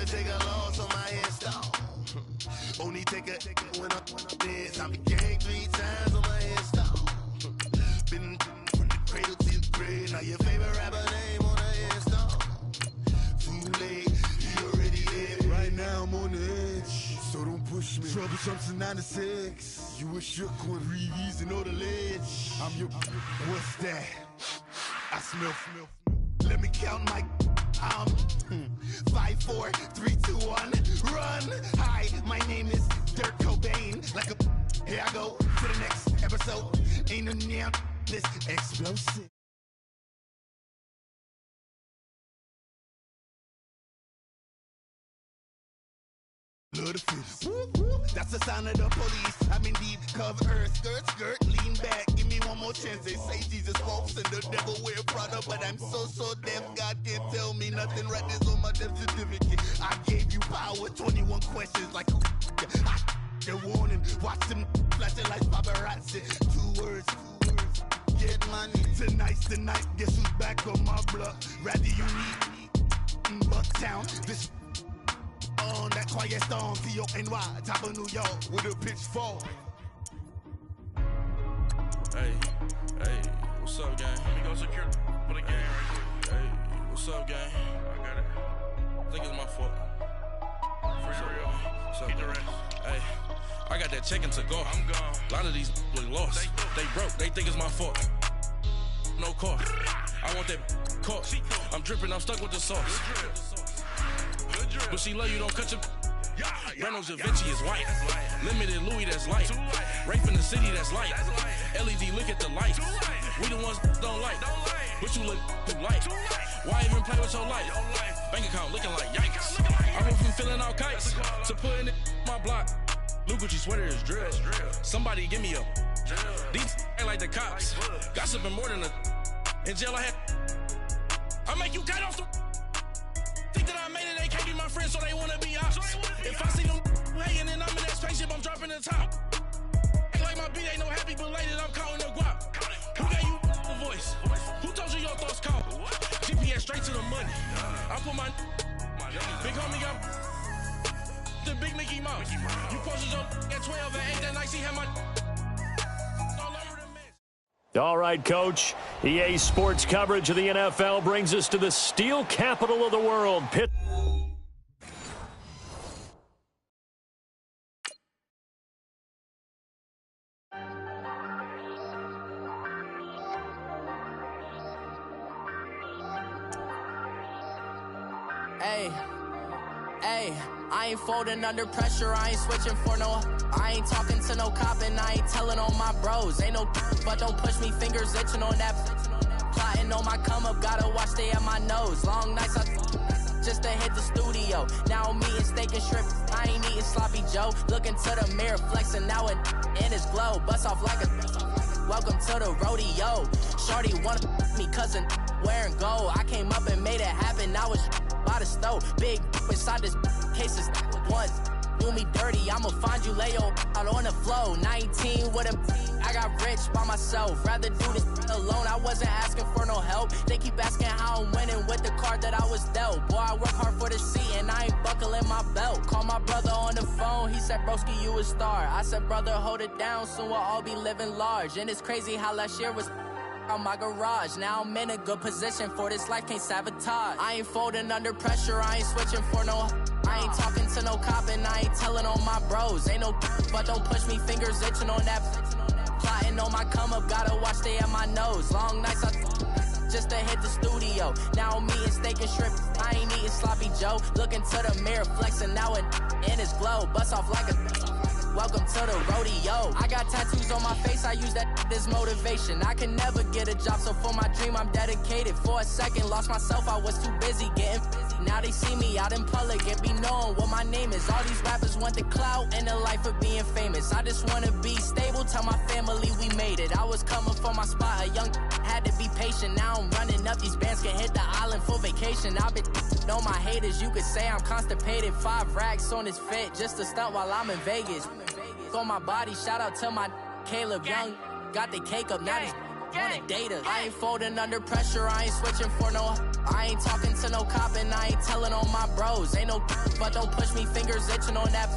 never take a loss on my install. Only take a when I'm dead. I'm gang 3 times on my install. Been from the cradle to the grave. Now your favorite rapper name on the install. Too late, he already dead. Right now I'm on the edge, so don't push me. Trouble something 9 to 6. You a shook one, breathe and know the ledge. I'm your. What's that? I smell. Let me count my. 5, 4, 3, 2, 1, run. Hi, my name is Dirk Cobain. Like a, here I go to the next episode. Ain't no damn this explosive. Love the fish. That's the sign of the police. I'm indeed cover earth, skirt, lean back. Give me one more chance. They say Jesus walks and the devil wear Prada, but I'm so deaf. God can't tell me nothing. Right this on my death certificate. I gave you power. 21 questions like a warning. Watch them flashing like paparazzi. 2 words. Get money. Tonight's the night. Guess who's back on my block? Rather you need Bucktown. This. On that quiet storm, C-O-N-Y, top of New York, with a pitchfork. Hey, what's up, gang? Let me go secure for the game right quick. Hey, what's up, gang? I got it. I think it's my fault. For real. Keep the rest. Hey, I got that chicken to go. I'm gone. A lot of these look lost. They broke, they think it's my fault. No car. I want that cost. I'm dripping, I'm stuck with the sauce. But she love you, don't cut your. Reynolds Da Vinci is white. Limited Louis, that's light. Rape in the city, that's light. LED, look at the lights. We the ones don't like. But you look too light. Why even play with your life? Bank account looking like yikes. I went from filling out kites to putting it in my block. Blue Gucci sweater is drill. Somebody give me a. These ain't like the cops. Gossiping more than a. In jail I had. I make you cut off the. Think that I made it, they can't be my friends, so they wanna be ops. If I see them hanging and I'm in that spaceship, I'm dropping the top. Act like my beat ain't no happy, but later I'm counting the guap. Who gave you the voice? Who told you your thoughts count? GPS straight to the money. I put my big homie got the big Mickey Mouse. You posted your at 12 and 8 that night, she had my all over the mess. All right, Coach. EA Sports coverage of the NFL brings us to the steel capital of the world, Pitt. Hey, I ain't folding under pressure, I ain't switching for no. I ain't talking to no cop and I ain't telling on my bros. Ain't no but don't push me, fingers itching on that. Plotting on my come up, gotta watch stay at my nose. Long nights just to hit the studio. Now I'm eating steak and shrimp, I ain't eating sloppy Joe. Looking to the mirror, flexing now it in his glow. Bust off like a welcome to the rodeo. Shorty wanna me cousin wearing gold. I came up and made it happen, I was by the stove. Big inside this cases once. Do me dirty, I'ma find you lay out on the floor. 19 with a I got rich by myself. Rather do this alone, I wasn't asking for no help. They keep asking how I'm winning with the card that I was dealt. Boy, I work hard for the seat and I ain't buckling my belt. Call my brother on the phone, he said, broski, you a star. I said, brother, hold it down, soon we'll all be living large. And it's crazy how last year was on my garage. Now I'm in a good position for this life, can't sabotage. I ain't folding under pressure, I ain't switching for no. I ain't talking to no cop and I ain't telling on my bros. Ain't no but don't push me, fingers itching on that. Plotting on my come up, gotta watch stay at my nose. Long nights just to hit the studio. Now I'm eating steak and shrimp, I ain't eating sloppy Joe. Looking to the mirror, flexing now it in his glow. Bust off like a welcome to the rodeo. I got tattoos on my face, I use that as motivation. I can never get a job, so for my dream I'm dedicated. For a second, lost myself, I was too busy getting busy. Now they see me out in public and be knowing what my name is. All these rappers want the clout and the life of being famous. I just wanna be stable, tell my family we made it. I was coming for my spot, a young had to be patient. Now I'm running up, these bands can hit the island for vacation. I've been on my haters, you could say I'm constipated. 5 racks on his fit, just to stunt while I'm in Vegas. On my body, shout out to my Caleb Young. Got the cake up, now he's wanna date us. I ain't folding under pressure, I ain't switching for no. I ain't talking to no cop and I ain't telling on my bros. Ain't no but don't push me, fingers itching on that.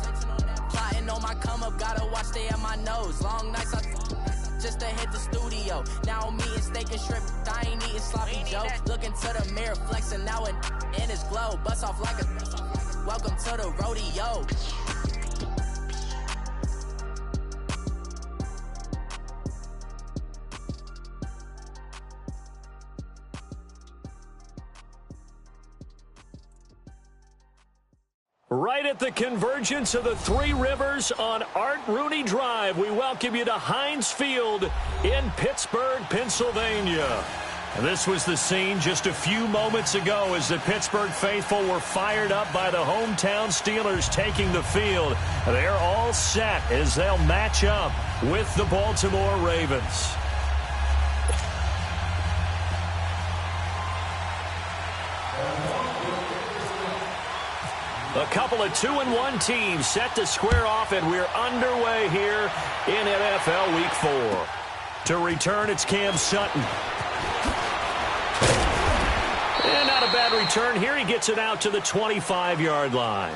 Plotting on my come up, gotta watch stay at my nose. Long nights just to hit the studio. Now I'm eating steak and shrimp, I ain't eating sloppy joe. Looking to the mirror, flexing now and in his glow. Bust off like a welcome to the rodeo. Right at the convergence of the Three Rivers on Art Rooney Drive, we welcome you to Heinz Field in Pittsburgh, Pennsylvania. And this was the scene just a few moments ago as the Pittsburgh faithful were fired up by the hometown Steelers taking the field. They're all set as they'll match up with the Baltimore Ravens. A couple of 2-1 teams set to square off, and we're underway here in NFL Week 4. To return, it's Cam Sutton. And not a bad return here. He gets it out to the 25-yard line.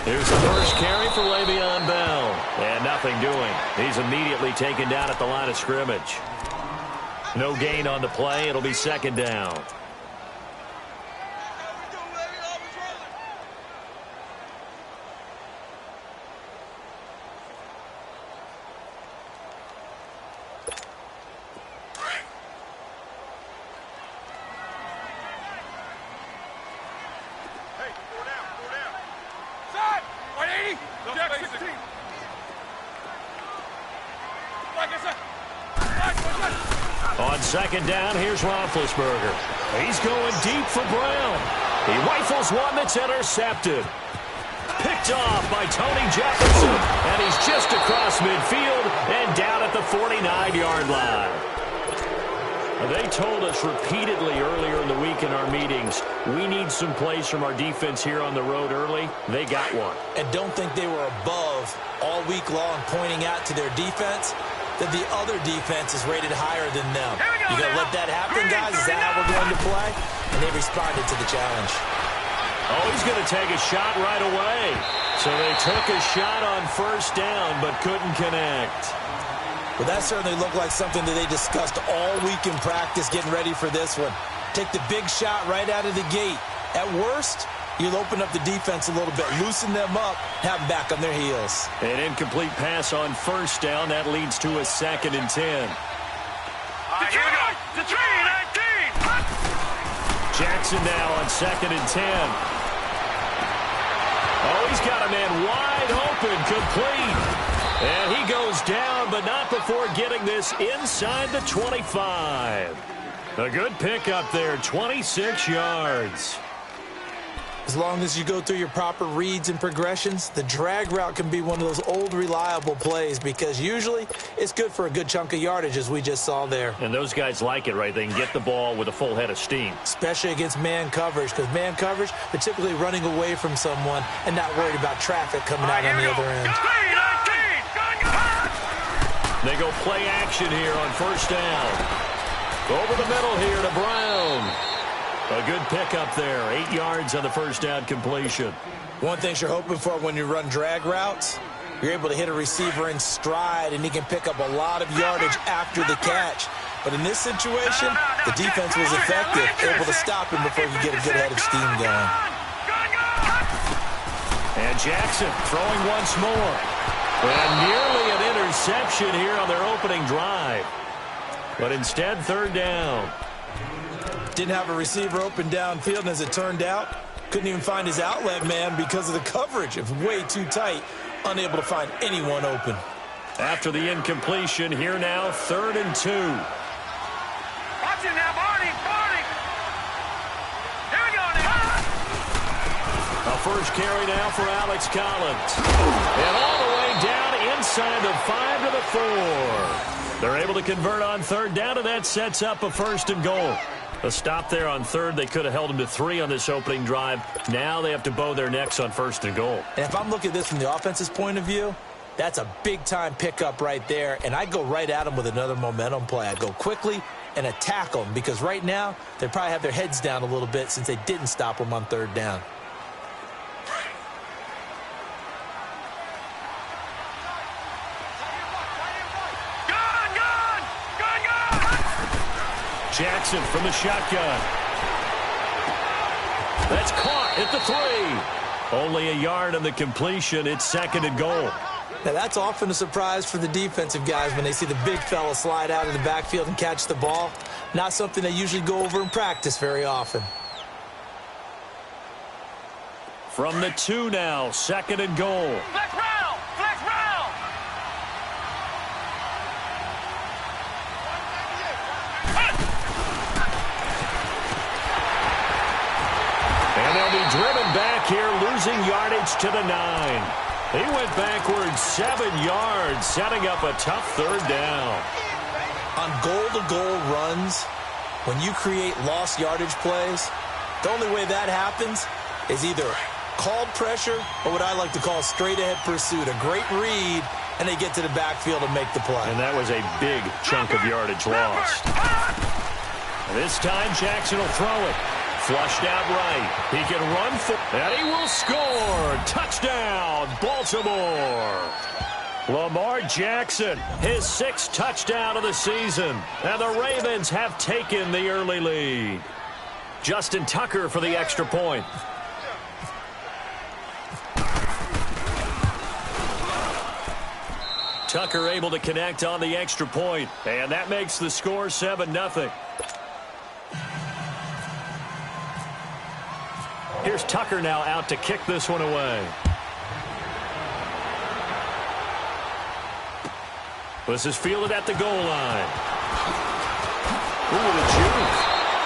Here's the first carry for Le'Veon Bell. And nothing doing. He's immediately taken down at the line of scrimmage. No gain on the play. It'll be second down. On second down, here's Roethlisberger. He's going deep for Brown. He rifles one that's intercepted. Picked off by Tony Jefferson. And he's just across midfield and down at the 49-yard line. They told us repeatedly earlier in the week in our meetings, we need some plays from our defense here on the road early. They got one. And don't think they were above all week long pointing out to their defense that the other defense is rated higher than them. You gonna let that happen, guys? Is that how we're going to play? And they responded to the challenge. Oh, he's going to take a shot right away. So they took a shot on first down but couldn't connect. Well, that certainly looked like something that they discussed all week in practice getting ready for this one. Take the big shot right out of the gate. At worst, you'll open up the defense a little bit, loosen them up, have them back on their heels. An incomplete pass on first down. That leads to a 2nd and 10. Here we go. The 3-19. Jackson now on 2nd and 10. Oh, he's got a man wide open, complete. And he goes down, but not before getting this inside the 25. A good pickup there, 26 yards. As long as you go through your proper reads and progressions, the drag route can be one of those old reliable plays because usually it's good for a good chunk of yardage as we just saw there. And those guys like it, right? They can get the ball with a full head of steam. Especially against man coverage because man coverage, they're typically running away from someone and not worried about traffic coming out on the other end. They go play action here on first down. Over the middle here to Brown. A good pickup there. 8 yards on the first down completion. One thing you're hoping for when you run drag routes, you're able to hit a receiver in stride, and he can pick up a lot of yardage after the catch. But in this situation, the defense was effective, able to stop him before you get a good head of steam going. And Jackson throwing once more. And nearly an interception here on their opening drive. But instead, third down. Didn't have a receiver open downfield, and as it turned out, couldn't even find his outlet man because of the coverage. It was way too tight unable to find anyone open. After the incompletion, here now, 3rd and 2. Watch it now, Barney. Here we go now. A first carry now for Alex Collins. And all the way down inside the 5 to the 4. They're able to convert on 3rd down, and that sets up a 1st and goal. A stop there on 3rd. They could have held them to 3 on this opening drive. Now they have to bow their necks on 1st and goal. And if I'm looking at this from the offense's point of view, that's a big-time pickup right there, and I go right at them with another momentum play. I go quickly and attack them because right now they probably have their heads down a little bit since they didn't stop them on 3rd down. Jackson from the shotgun. That's caught at the 3. Only a yard on the completion. It's 2nd and goal. Now, that's often a surprise for the defensive guys when they see the big fella slide out of the backfield and catch the ball. Not something they usually go over in practice very often. From the 2 now, 2nd and goal. Flex round. And they'll be driven back here, losing yardage to the 9. He went backwards 7 yards, setting up a tough 3rd down. On goal-to-goal runs, when you create lost yardage plays, the only way that happens is either called pressure or what I like to call straight-ahead pursuit. A great read, and they get to the backfield and make the play. And that was a big chunk of yardage lost. This time, Jackson will throw it. Flushed out right. He can run for, and he will score. Touchdown, Baltimore. Lamar Jackson, his 6th touchdown of the season. And the Ravens have taken the early lead. Justin Tucker for the extra point. Tucker able to connect on the extra point, and that makes the score 7-0. Here's Tucker now out to kick this one away. This is fielded at the goal line. Ooh, the juke.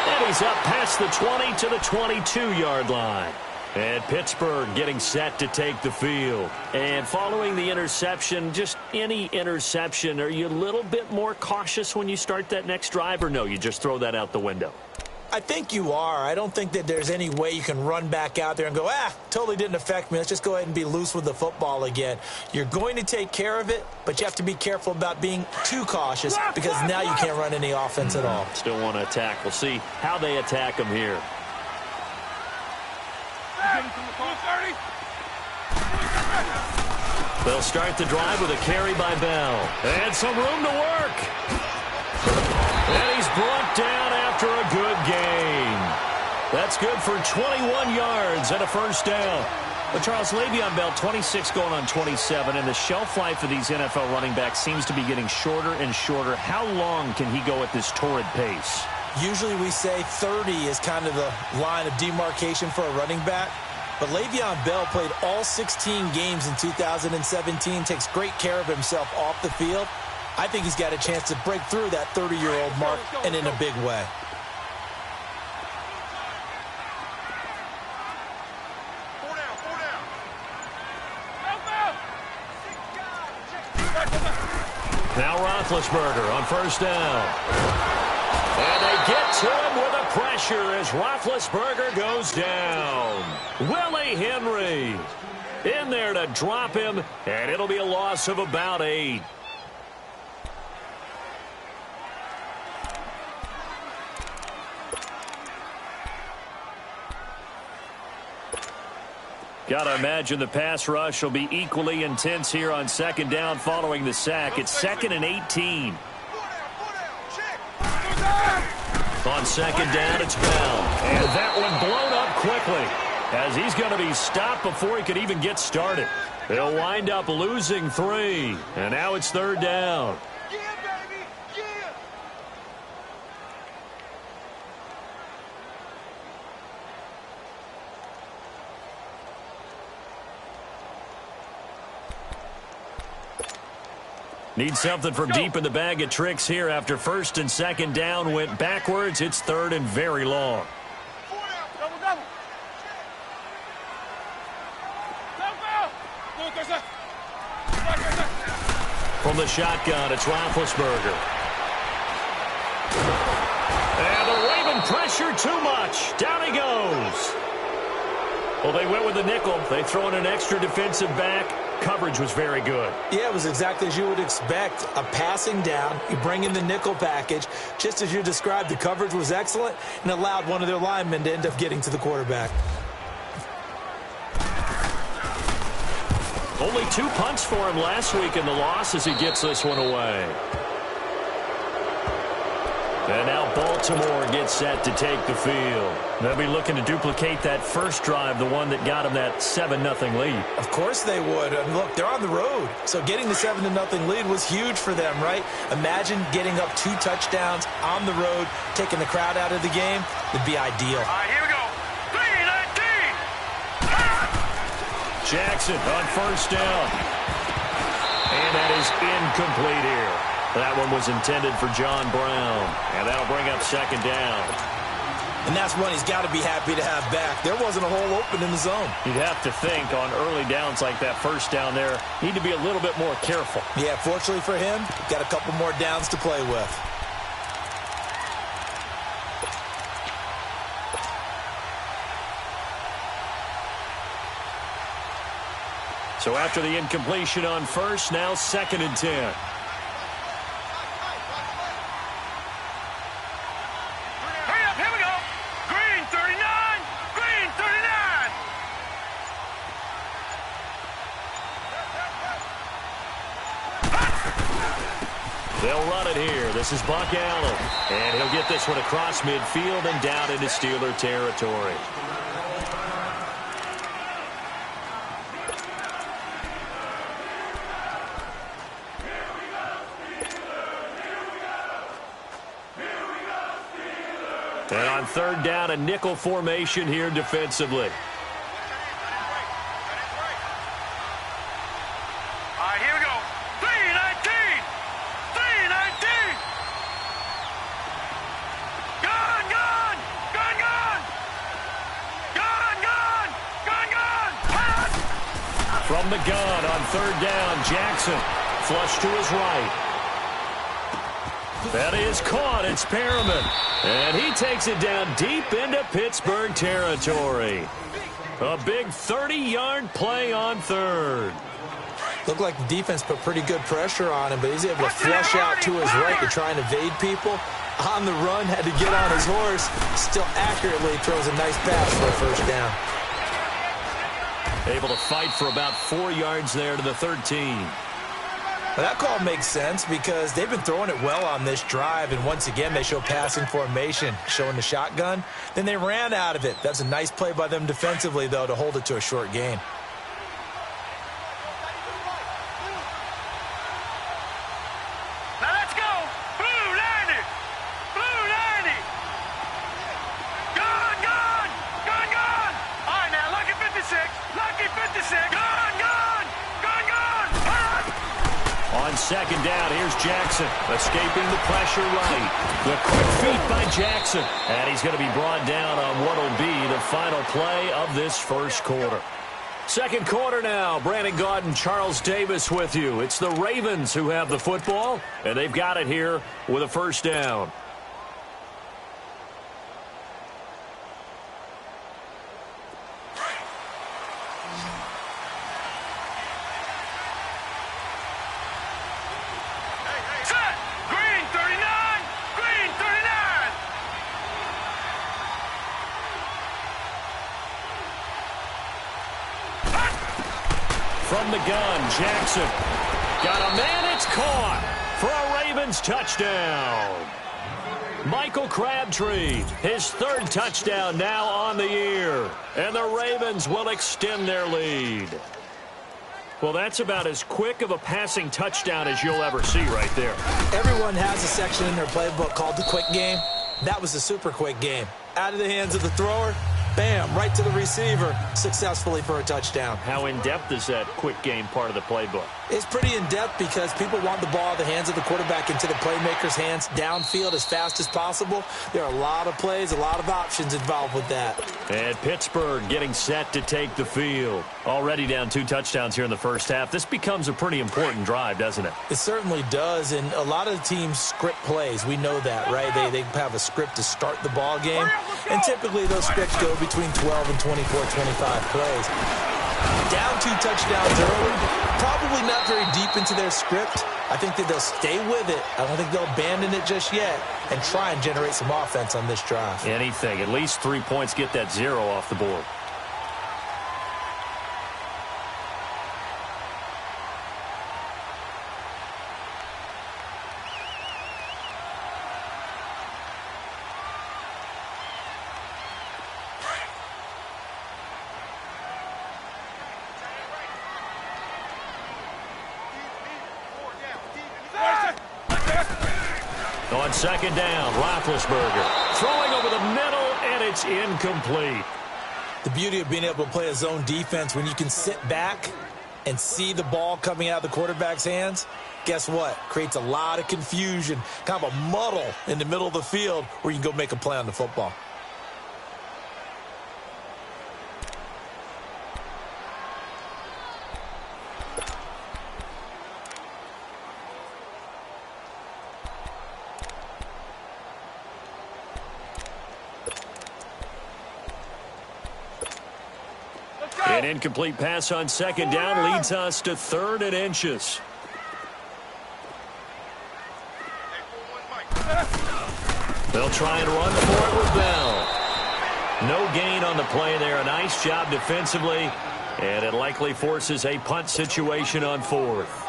And he's up past the 20 to the 22-yard line. And Pittsburgh getting set to take the field. And following the interception, just any interception, are you a little bit more cautious when you start that next drive, or no, you just throw that out the window? I think you are. I don't think that there's any way you can run back out there and go, totally didn't affect me. Let's just go ahead and be loose with the football again. You're going to take care of it, but you have to be careful about being too cautious because now you can't run any offense at all. Still want to attack. We'll see how they attack them here. They'll start the drive with a carry by Bell. And some room to work. And he's brought down after a good gain. That's good for 21 yards and a 1st down. But Charles, Le'Veon Bell, 26 going on 27, and the shelf life of these NFL running backs seems to be getting shorter and shorter. How long can he go at this torrid pace? Usually we say 30 is kind of the line of demarcation for a running back. But Le'Veon Bell played all 16 games in 2017, takes great care of himself off the field. I think he's got a chance to break through that 30-year-old mark, and in a big way. Now Roethlisberger on 1st down. And they get to him with the pressure as Roethlisberger goes down. Willie Henry in there to drop him, and it'll be a loss of about 8. Got to imagine the pass rush will be equally intense here on 2nd down following the sack. It's 2nd and 18. On 2nd down, it's Bell. And that one blown up quickly as he's going to be stopped before he could even get started. They'll wind up losing 3. And now it's 3rd down. Need something from deep in the bag of tricks here after first and second down went backwards. It's third and very long. From the shotgun, it's Roethlisberger. And the Raven pressure too much. Down he goes. Well, they went with the nickel. They throw in an extra defensive back. Coverage was very good. Yeah, it was exactly as you would expect. A passing down. You bring in the nickel package. Just as you described, the coverage was excellent and allowed one of their linemen to end up getting to the quarterback. Only 2 punts for him last week in the loss as he gets this one away. And now Baltimore gets set to take the field. They'll be looking to duplicate that first drive, the one that got them that 7-0 lead. Of course they would. And look, they're on the road. So getting the 7-0 lead was huge for them, right? Imagine getting up 2 touchdowns on the road, taking the crowd out of the game. It'd be ideal. All right, here we go. 3-19. Jackson on first down. And that is incomplete here. That one was intended for John Brown. And that'll bring up second down. And that's one he's got to be happy to have back. There wasn't a hole open in the zone. You'd have to think on early downs like that first down there, need to be a little bit more careful. Yeah, fortunately for him, got a couple more downs to play with. So after the incompletion on first, now second and 10. They'll run it here. This is Buck Allen. And he'll get this one across midfield and down into Steeler territory. And on third down, a nickel formation here defensively. From the gun on third down, Jackson flush to his right. That is caught. It's Perriman. And he takes it down deep into Pittsburgh territory. A big 30-yard play on third. Looked like the defense put pretty good pressure on him, but he's able to flush out to his right to try and evade people. On the run, had to get on his horse. Still accurately throws a nice pass for a first down. Able to fight for about 4 yards there to the 13. Well, that call makes sense because they've been throwing it well on this drive, and once again they show passing formation, showing the shotgun. Then they ran out of it. That's a nice play by them defensively, though, to hold it to a short gain. Now let's go. Blue 90. Blue 90. Gun, gun. Gun, gun. All right, now, lucky 56. Lucky 56. Gun, gun. Gun, gun. On second down, here's Jackson, escaping the pressure right. The quick feet by Jackson. And he's going to be brought down on what will be the final play of this first quarter. Second quarter now. Brandon Gaudin, Charles Davis with you. It's the Ravens who have the football, and they've got it here with a first down. From the gun, Jackson. Got a man, it's caught for a Ravens touchdown. Michael Crabtree, his third touchdown now on the year. And the Ravens will extend their lead. Well, that's about as quick of a passing touchdown as you'll ever see right there. Everyone has a section in their playbook called the quick game. That was a super quick game. Out of the hands of the thrower, bam, right to the receiver, successfully for a touchdown. How in-depth is that quick game part of the playbook? It's pretty in-depth because people want the ball in the hands of the quarterback into the playmaker's hands downfield as fast as possible. There are a lot of plays, a lot of options involved with that. And Pittsburgh getting set to take the field. Already down 2 touchdowns here in the first half. This becomes a pretty important drive, doesn't it? It certainly does, and a lot of the teams script plays. We know that, right? They have a script to start the ball game, and typically those scripts go between 12 and 24, 25 plays. Down 2 touchdowns early, probably not very deep into their script. I think that they'll stay with it. I don't think they'll abandon it just yet and try and generate some offense on this drive. Anything. At least 3 points, get that 0 off the board. On second down, Roethlisberger throwing over the middle, and it's incomplete. The beauty of being able to play a zone defense when you can sit back and see the ball coming out of the quarterback's hands, guess what? Creates a lot of confusion, kind of a muddle in the middle of the field where you can go make a play on the football. An incomplete pass on second down leads us to 3rd and inches. They'll try and run for it with Bell. No gain on the play there. A nice job defensively, and it likely forces a punt situation on 4th.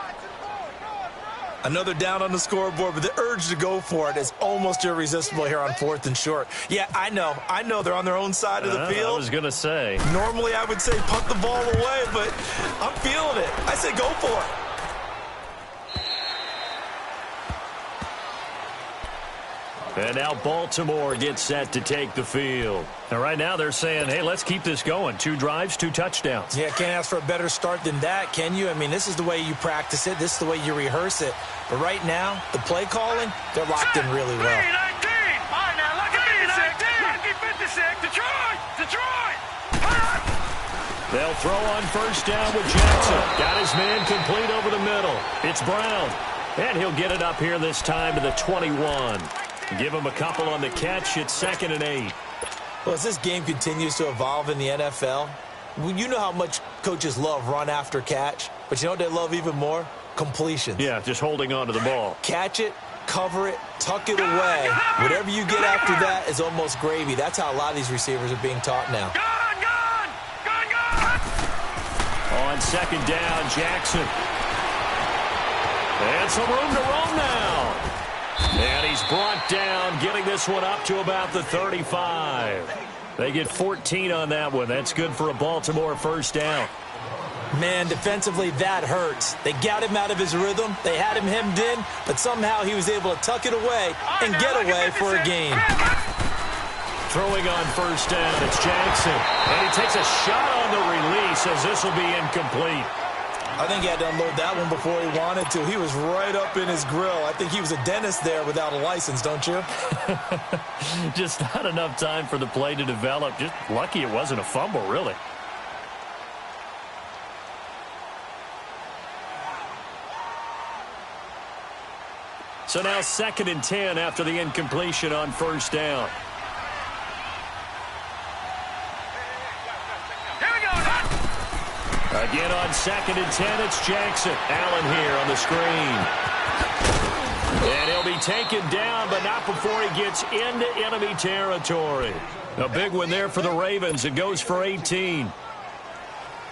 Another down on the scoreboard, but the urge to go for it is almost irresistible here on 4th and short. Yeah, I know they're on their own side of the field. I was going to say. Normally I would say punt the ball away, but I'm feeling it. I say go for it. And now Baltimore gets set to take the field. And right now they're saying, hey, let's keep this going. 2 drives, 2 touchdowns. Yeah, can't ask for a better start than that, can you? I mean, this is the way you practice it. This is the way you rehearse it. But right now, the play calling, they're locked in really well. They'll throw on first down with Jackson. Got his man complete over the middle. It's Brown. And he'll get it up here this time to the 21. Give him a couple on the catch. It's 2nd and 8. Well, as this game continues to evolve in the NFL, you know how much coaches love run after catch, but you know what they love even more? Completions. Yeah, just holding on to the ball. Catch it, cover it, tuck it away. Whatever you get after that is almost gravy. That's how a lot of these receivers are being taught now. On second down, Jackson. And some room to roam now. And he's brought down, getting this one up to about the 35. They get 14 on that one. That's good for a Baltimore first down. Man, defensively, that hurts. They got him out of his rhythm. They had him hemmed in, but somehow he was able to tuck it away and get away for a gain. Throwing on first down, it's Jackson. And he takes a shot on the release as this will be incomplete. I think he had to unload that one before he wanted to. He was right up in his grill. I think he was a dentist there without a license, don't you? Just not enough time for the play to develop. Just lucky it wasn't a fumble, really. So now 2nd and 10 after the incompletion on first down. Again on 2nd and 10, it's Jackson. Allen here on the screen. And he'll be taken down, but not before he gets into enemy territory. A big one there for the Ravens. It goes for 18.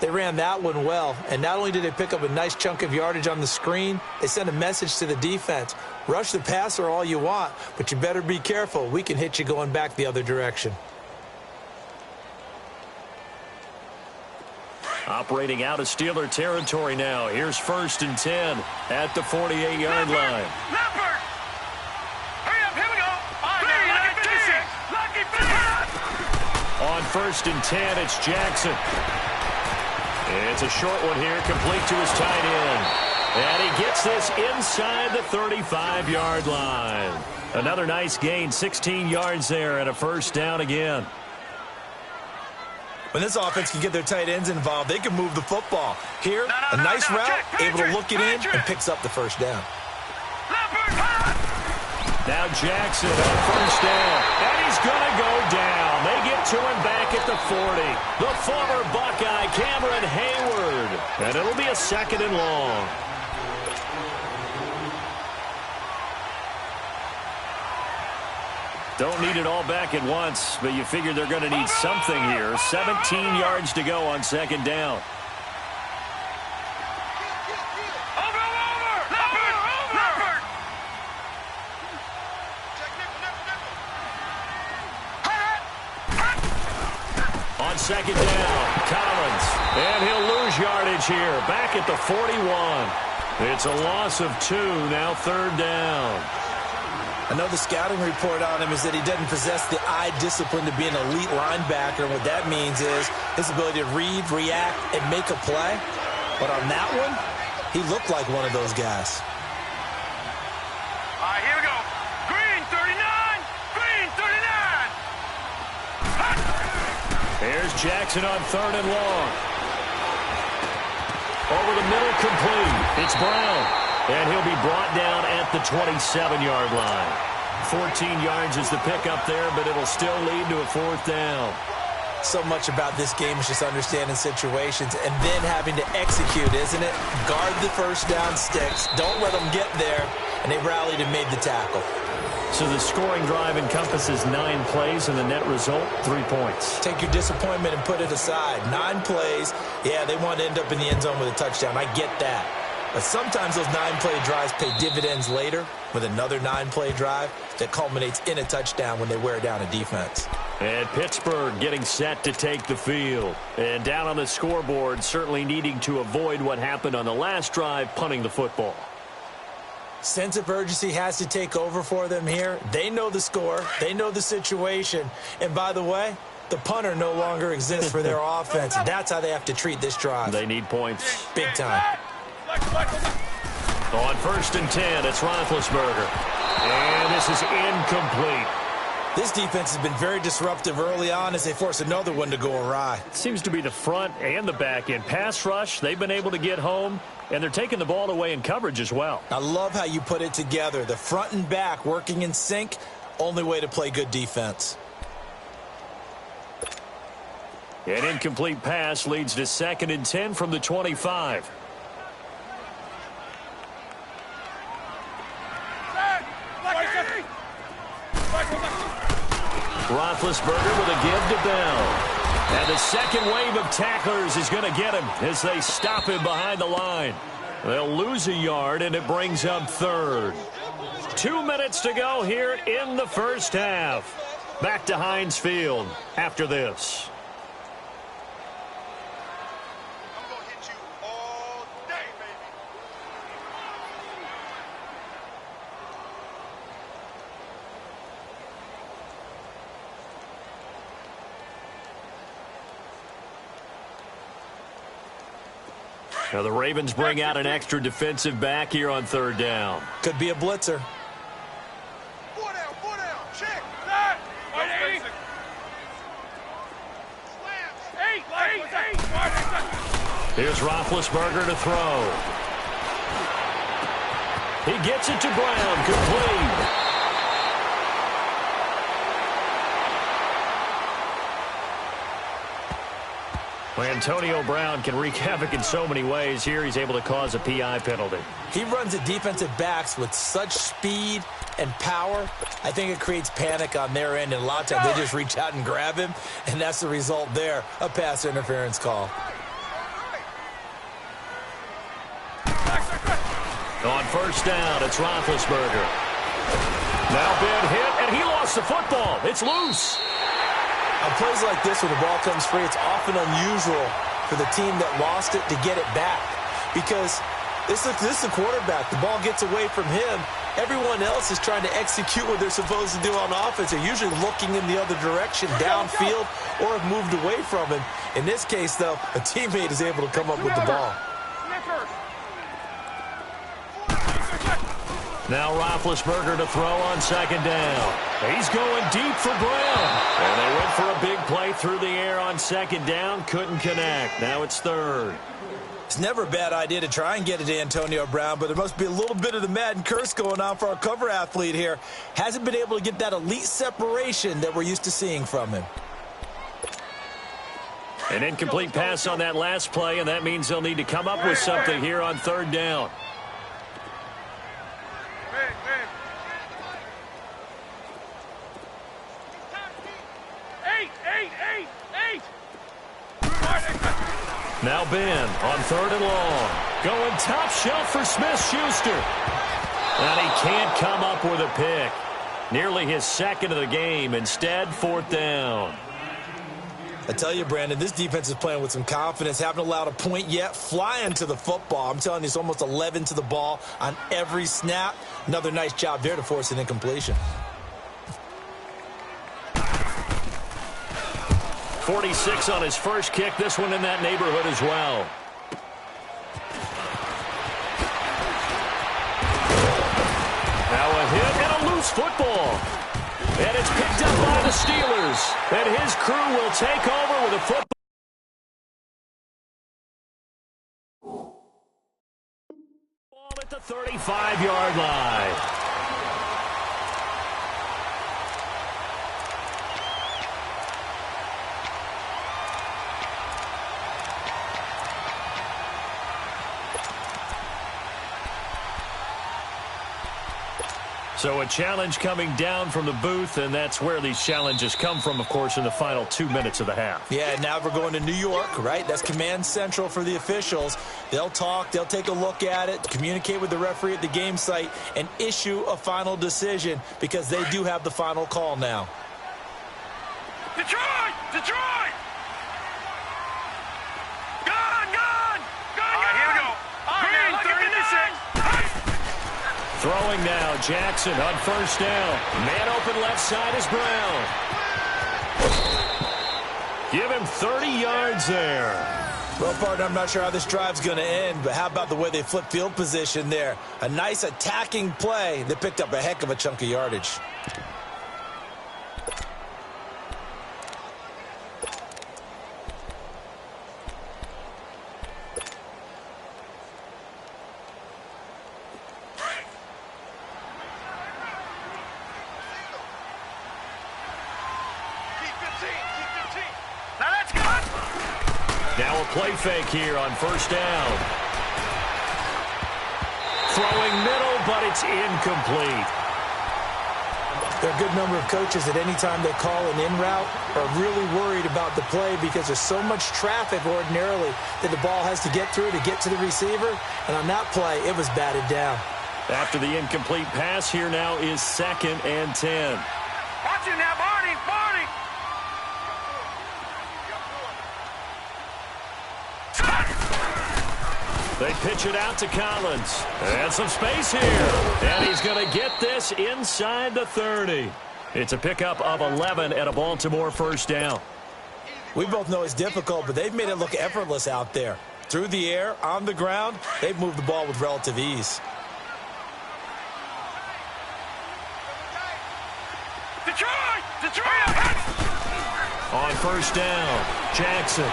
They ran that one well, and not only did they pick up a nice chunk of yardage on the screen, they sent a message to the defense. Rush the passer all you want, but you better be careful. We can hit you going back the other direction. Operating out of Steeler territory now. Here's 1st and 10 at the 48-yard line. Leopard! Hurry up, here we go! Lucky 56! On 1st and 10, it's Jackson. It's a short one here, complete to his tight end. And he gets this inside the 35-yard line. Another nice gain, 16 yards there, and a first down again. When this offense can get their tight ends involved, they can move the football. Here, a nice route, able to look it in, and picks up the first down. Now Jackson on first down, and he's going to go down. They get to him back at the 40. The former Buckeye, Cameron Hayward. And it'll be a 2nd and long. Don't need it all back at once, but you figure they're going to need something here. 17 yards to go on 2nd down. On 2nd down, Collins. And he'll lose yardage here. Back at the 41. It's a loss of 2, now 3rd down. I know the scouting report on him is that he doesn't possess the eye discipline to be an elite linebacker. What that means is his ability to read, react, and make a play. But on that one, he looked like one of those guys. All right, here we go. Green 39. Green 39. Here's Jackson on 3rd and long. Over the middle, complete. It's Brown. And he'll be brought down at the 27-yard line. 14 yards is the pickup there, but it'll still lead to a 4th down. So much about this game is just understanding situations and then having to execute, isn't it? Guard the first down sticks. Don't let them get there. And they rallied and made the tackle. So the scoring drive encompasses 9 plays, and the net result, 3 points. Take your disappointment and put it aside. 9 plays. Yeah, they want to end up in the end zone with a touchdown. I get that. But sometimes those 9-play drives pay dividends later with another 9-play drive that culminates in a touchdown when they wear down a defense. And Pittsburgh getting set to take the field. And down on the scoreboard, certainly needing to avoid what happened on the last drive, punting the football. Sense of urgency has to take over for them here. They know the score. They know the situation. And by the way, the punter no longer exists for their offense. That's how they have to treat this drive. They need points. Big time. On 1st and 10, it's Roethlisberger. And this is incomplete. This defense has been very disruptive early on as they force another one to go awry. Seems to be the front and the back end. Pass rush, they've been able to get home, and they're taking the ball away in coverage as well. I love how you put it together. The front and back working in sync, only way to play good defense. An incomplete pass leads to 2nd and 10 from the 25. Roethlisberger with a give to Bell. And the second wave of tacklers is going to get him as they stop him behind the line. They'll lose a yard, and it brings up 3rd. 2 minutes to go here in the first half. Back to Heinz Field after this. I'm going to hit you all day, baby. Now the Ravens bring out an extra defensive back here on 3rd down. Could be a blitzer. 4 down, check. That. 80. Here's Roethlisberger to throw. He gets it to Brown, complete. Well, Antonio Brown can wreak havoc in so many ways. Here he's able to cause a PI penalty. He runs at defensive backs with such speed and power. I think it creates panic on their end, and a lot of times they just reach out and grab him, and that's the result there, a pass interference call. On 1st down, it's Roethlisberger. Now bad hit, and he lost the football. It's loose. On plays like this, when the ball comes free, it's often unusual for the team that lost it to get it back. Because this is the quarterback. The ball gets away from him. Everyone else is trying to execute what they're supposed to do on offense. They're usually looking in the other direction, downfield, or have moved away from him. In this case, though, a teammate is able to come up with the ball. Now Roethlisberger to throw on second down. He's going deep for Brown. And they went for a big play through the air on second down. Couldn't connect. Now it's third. It's never a bad idea to try and get it to Antonio Brown, but there must be a little bit of the Madden curse going on for our cover athlete here. Hasn't been able to get that elite separation that we're used to seeing from him. An incomplete pass on that last play, and that means they'll need to come up with something here on third down. Now Ben on third and long. Going top shelf for Smith-Schuster. And he can't come up with a pick. Nearly his second of the game. Instead, fourth down. I tell you, Brandon, this defense is playing with some confidence. Haven't allowed a point yet. Flying to the football. I'm telling you, it's almost 11 to the ball on every snap. Another nice job there to force an incompletion. 46 on his first kick. This one in that neighborhood as well. Now a hit and a loose football. And it's picked up by the Steelers. And his crew will take over with a football. Ball at the 35-yard line. So a challenge coming down from the booth, and that's where these challenges come from, of course, in the final 2 minutes of the half. Yeah, now we're going to New York, right? That's command central for the officials. They'll talk, they'll take a look at it, communicate with the referee at the game site, and issue a final decision because they do have the final call now. Detroit! Detroit! Gone! Gone! Gone! All right, here we go. Green, 36. Throwing now, Jackson on first down. Man open left side is Brown. Give him 30 yards there. Well, partner, I'm not sure how this drive's going to end, but how about the way they flip field position there? A nice attacking play that picked up a heck of a chunk of yardage. Now a play fake here on first down. Throwing middle, but it's incomplete. There are a good number of coaches at any time they call an in route are really worried about the play because there's so much traffic ordinarily that the ball has to get through to get to the receiver. And on that play, it was batted down. After the incomplete pass, here now is 2nd and 10. Watch him now, Barney! Barney! They pitch it out to Collins. And some space here. And he's going to get this inside the 30. It's a pickup of 11 and a Baltimore first down. We both know it's difficult, but they've made it look effortless out there. Through the air, on the ground, they've moved the ball with relative ease. Detroit! Detroit! On first down, Jackson.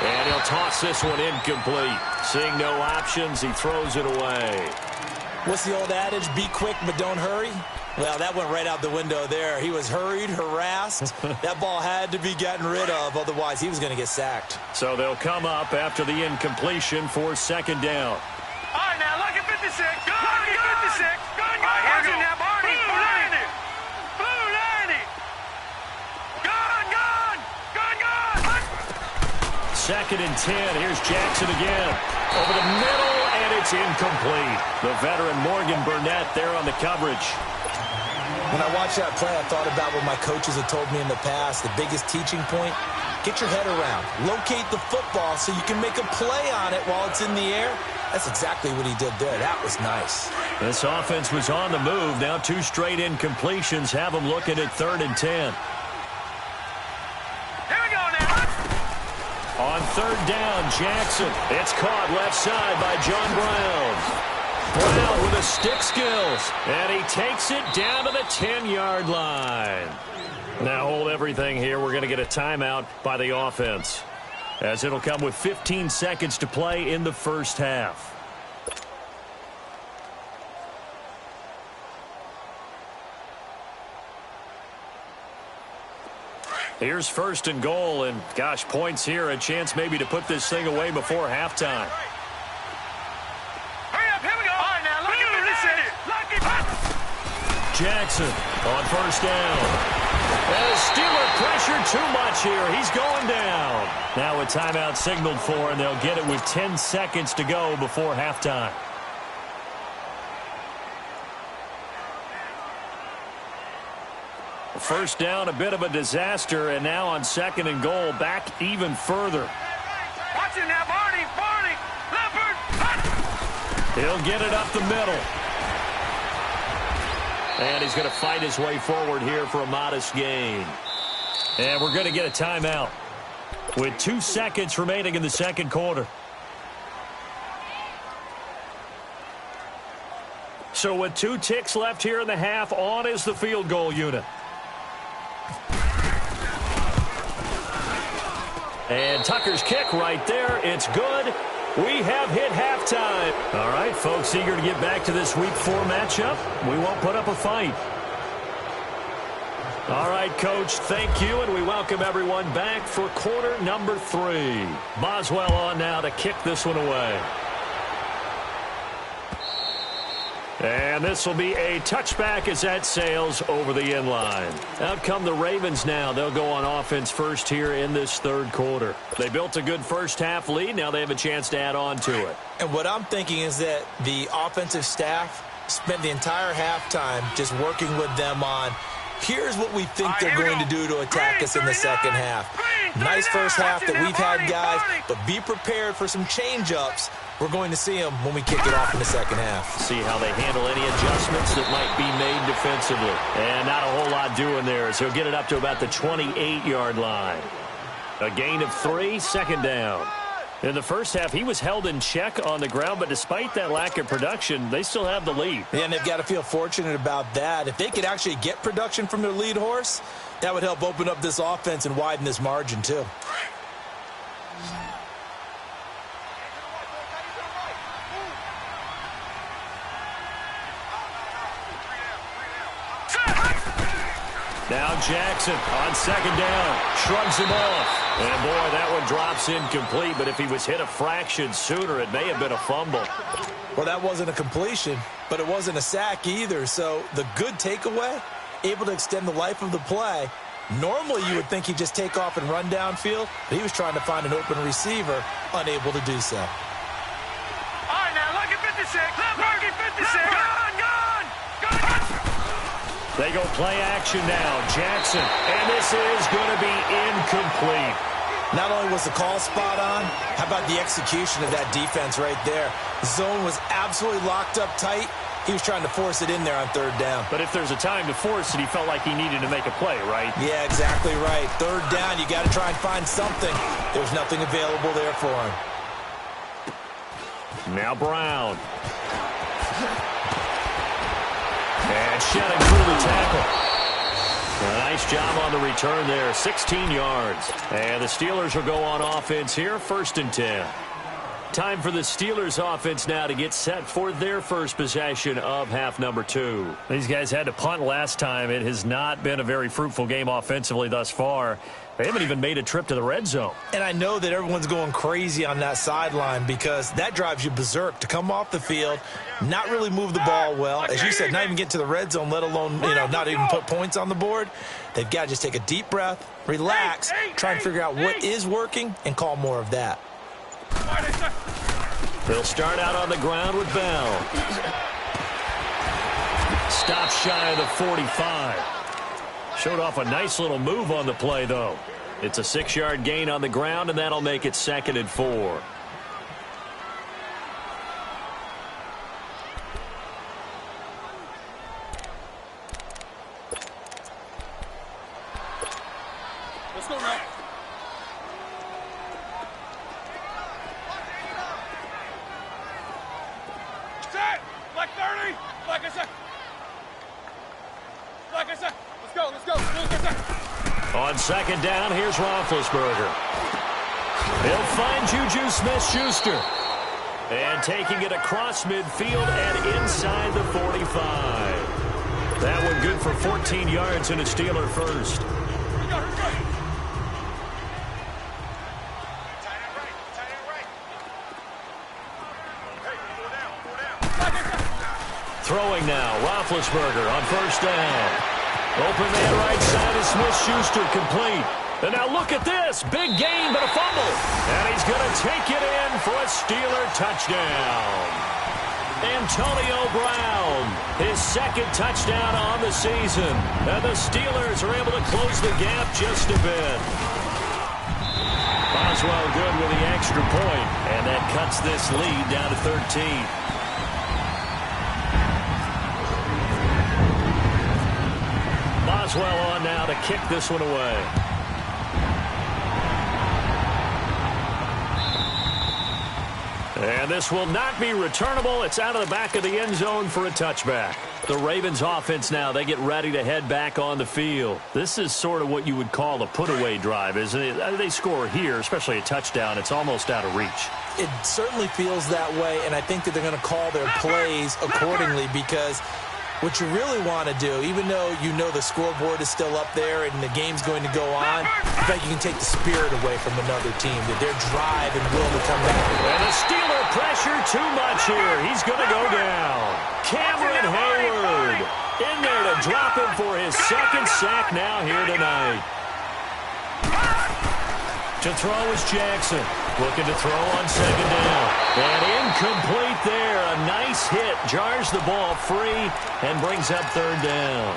And he'll toss this one incomplete. Seeing no options, he throws it away. What's the old adage? Be quick, but don't hurry? Well, that went right out the window there. He was hurried, harassed. That ball had to be gotten rid of, otherwise he was going to get sacked. So they'll come up after the incompletion for second down. All right, now, lucky 56. Lucky 56. Good, good. Watch it now, Barney. Blue 90. Blue 90. Gone, gone. Gone, gone. 2nd and 10. Here's Jackson again. Over the middle, and it's incomplete. The veteran Morgan Burnett there on the coverage. When I watched that play, I thought about what my coaches had told me in the past. The biggest teaching point, get your head around. Locate the football so you can make a play on it while it's in the air. That's exactly what he did there. That was nice. This offense was on the move. Now 2 straight incompletions have them looking at 3rd and 10. Here we go now. On 3rd down, Jackson. It's caught left side by John Brown. Brown with the stick skills. And he takes it down to the 10-yard line. Now hold everything here. We're going to get a timeout by the offense, as it'll come with 15 seconds to play in the first half. Here's first and goal, and gosh, points here, a chance maybe to put this thing away before halftime. Hurry up, here we go. All right, now, look at Jackson on first down. As Steeler pressure too much here. He's going down. Now a timeout signaled for, and they'll get it with 10 seconds to go before halftime. First down, a bit of a disaster, and now on second and goal, back even further. Watch it now, Barney, Leopard. He'll get it up the middle. And he's going to fight his way forward here for a modest gain. And we're going to get a timeout with 2 seconds remaining in the second quarter. So with 2 ticks left here in the half, on is the field goal unit. And Tucker's kick right there. It's good. We have hit halftime. All right, folks, eager to get back to this Week 4 matchup. We won't put up a fight. All right, Coach, thank you, and we welcome everyone back for quarter number 3. Boswell on now to kick this one away. And this will be a touchback as that sails over the end line. Out come the Ravens now. They'll go on offense first here in this third quarter. They built a good first half lead. Now they have a chance to add on to it. And what I'm thinking is that the offensive staff spent the entire halftime just working with them on, here's what we think they're going to do to attack us in the second half. Nice first half that we've had, guys, but be prepared for some change-ups. We're going to see them when we kick it off in the second half. See how they handle any adjustments that might be made defensively. And not a whole lot doing there, as he'll get it up to about the 28-yard line. A gain of 3, second down. In the first half, he was held in check on the ground, but despite that lack of production, they still have the lead. Yeah, and they've got to feel fortunate about that. If they could actually get production from their lead horse, that would help open up this offense and widen this margin, too. Now Jackson on second down, shrugs him off. And boy, that one drops incomplete, but if he was hit a fraction sooner, it may have been a fumble. Well, that wasn't a completion, but it wasn't a sack either. So the good takeaway, able to extend the life of the play. Normally you would think he'd just take off and run downfield, but he was trying to find an open receiver, unable to do so. All right, now look at 56. Look at 56. They go play action now. Jackson. And this is going to be incomplete. Not only was the call spot on, how about the execution of that defense right there? Zone was absolutely locked up tight. He was trying to force it in there on third down. But if there's a time to force it, he felt like he needed to make a play, right? Yeah, exactly right. Third down, you got to try and find something. There's nothing available there for him. Now Brown. And shedding through the tackle. A nice job on the return there, 16 yards. And the Steelers will go on offense here, first and 10. Time for the Steelers offense now to get set for their first possession of half number 2. These guys had to punt last time. It has not been a very fruitful game offensively thus far. They haven't even made a trip to the red zone. And I know that everyone's going crazy on that sideline because that drives you berserk to come off the field, not really move the ball well. As you said, not even get to the red zone, let alone, not even put points on the board. They've got to just take a deep breath, relax, try and figure out what is working, and call more of that. They'll start out on the ground with Bell. Stop shy of the 45. Showed off a nice little move on the play, though. It's a 6-yard gain on the ground, and that'll make it 2nd and 4. Let's go now. Set. On second down, here's Roethlisberger. He'll find Juju Smith-Schuster. And taking it across midfield and inside the 45. That one good for 14 yards and a Steeler first. Throwing now, Roethlisberger on first down. Open man right side is Smith-Schuster, complete. And now look at this. Big gain, but a fumble. And he's going to take it in for a Steeler touchdown. Antonio Brown, his second touchdown on the season. And the Steelers are able to close the gap just a bit. Boswell good with the extra point. And that cuts this lead down to 13. Boswell on now to kick this one away. And this will not be returnable. It's out of the back of the end zone for a touchback. The Ravens offense now, they get ready to head back on the field. This is sort of what you would call a put-away drive, isn't it? They score here, especially a touchdown. It's almost out of reach. It certainly feels that way, and I think that they're going to call their plays accordingly because what you really want to do, even though you know the scoreboard is still up there and the game's going to go on, I think you can take the spirit away from another team, that their drive and will to come back. And the Steeler pressure too much here. He's going to go down. Cameron Hayward in there to drop him for his second sack now here tonight. To throw is Jackson. Looking to throw on second down. And incomplete there. A nice hit. Jars the ball free and brings up third down.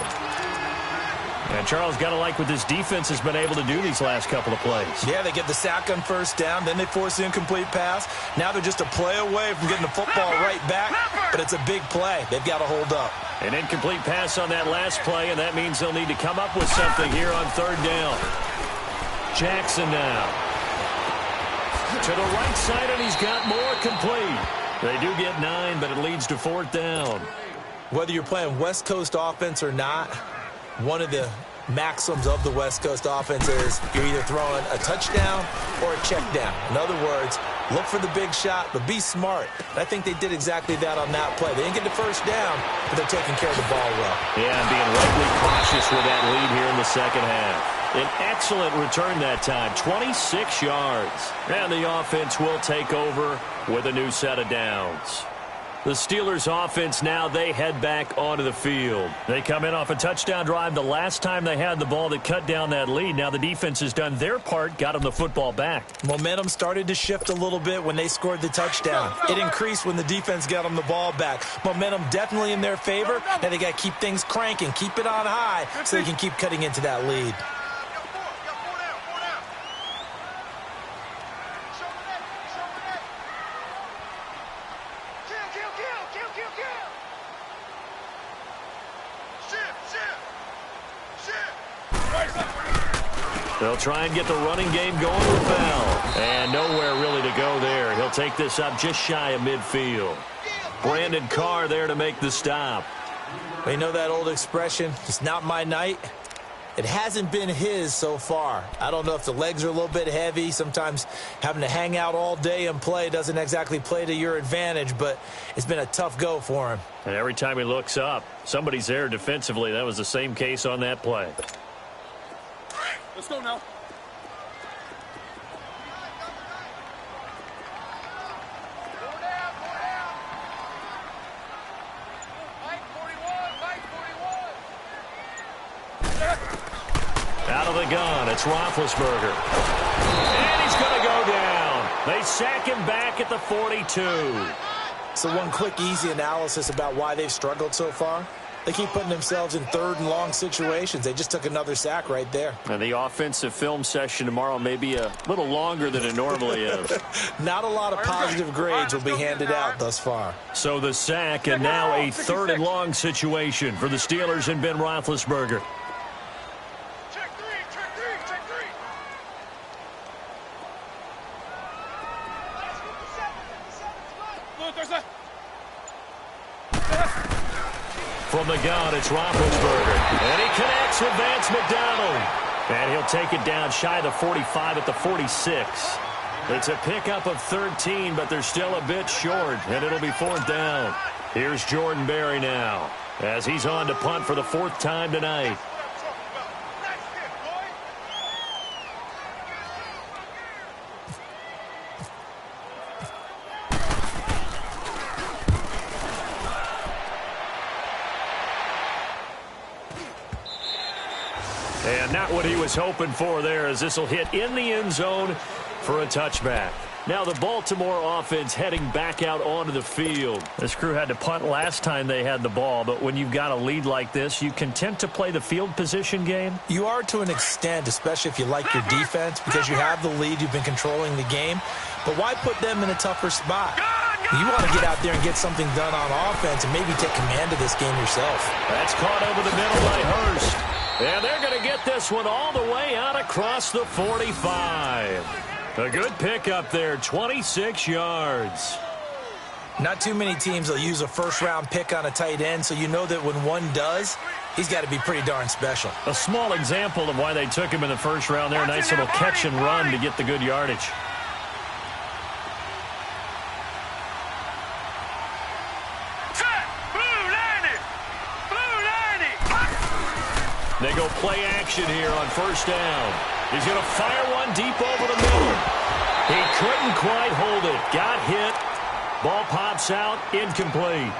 And Charles, got to like what this defense has been able to do these last couple of plays. Yeah, they get the sack on first down. Then they force the incomplete pass. Now they're just a play away from getting the football right back. But it's a big play. They've got to hold up. An incomplete pass on that last play, and that means they'll need to come up with something here on third down. Jackson now. To the right side, and he's got more complete. They do get 9, but it leads to fourth down. Whether you're playing West Coast offense or not, one of the maxims of the West Coast offense is you're either throwing a touchdown or a check down. In other words, look for the big shot, but be smart. And I think they did exactly that on that play. They didn't get the first down, but they're taking care of the ball well. Yeah, and being rightly cautious with that lead here in the second half. An excellent return that time, 26 yards. And the offense will take over with a new set of downs. The Steelers offense now, they head back onto the field. They come in off a touchdown drive the last time they had the ball that cut down that lead. Now the defense has done their part, got them the football back. Momentum started to shift a little bit when they scored the touchdown. It increased when the defense got them the ball back. Momentum definitely in their favor. Now they got to keep things cranking, keep it on high so they can keep cutting into that lead. They'll try and get the running game going with Bell. And nowhere really to go there. He'll take this up just shy of midfield. Brandon Carr there to make the stop. Well, you know that old expression, it's not my night? It hasn't been his so far. I don't know if the legs are a little bit heavy. Sometimes having to hang out all day and play doesn't exactly play to your advantage, but it's been a tough go for him. And every time he looks up, somebody's there defensively. That was the same case on that play. Let's go now. Out of the gun, it's Roethlisberger. And he's going to go down. They sack him back at the 42. So one quick, easy analysis about why they've struggled so far. They keep putting themselves in third and long situations. They just took another sack right there. And the offensive film session tomorrow may be a little longer than it normally is. Not a lot of positive grades will be handed out thus far. So the sack, and now a third and long situation for the Steelers and Ben Roethlisberger. From the gun, it's Roethlisberger. And he connects with Vance McDonald. And he'll take it down shy of the 45 at the 46. It's a pickup of 13, but they're still a bit short, and it'll be 4th down. Here's Jordan Berry now, as he's on to punt for the 4th time tonight. And not what he was hoping for there, as this will hit in the end zone for a touchback. Now the Baltimore offense heading back out onto the field. This crew had to punt last time they had the ball, but when you've got a lead like this, you content to play the field position game? You are to an extent, especially if you like your defense, because you have the lead, you've been controlling the game. But why put them in a tougher spot? You want to get out there and get something done on offense and maybe take command of this game yourself. That's caught over the middle by Hurst. And they're going to get this one all the way out across the 45. A good pickup there, 26 yards. Not too many teams will use a first-round pick on a tight end, so you know that when one does, he's got to be pretty darn special. A small example of why they took him in the first round there. Nice little catch and run to get the good yardage. They go play action here on 1st down. He's going to fire one deep over the middle. He couldn't quite hold it. Got hit. Ball pops out. Incomplete.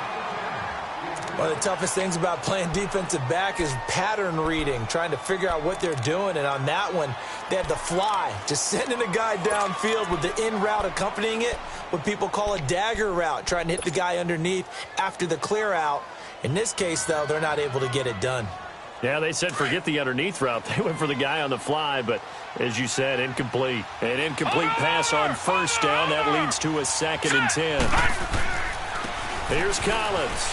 One of the toughest things about playing defensive back is pattern reading, trying to figure out what they're doing. And on that one, they had the fly, just sending a guy downfield with the in route accompanying it, what people call a dagger route, trying to hit the guy underneath after the clear out. In this case, though, they're not able to get it done. Yeah, they said forget the underneath route. They went for the guy on the fly, but as you said, incomplete. An incomplete pass on 1st down. That leads to a 2nd and 10. Here's Collins.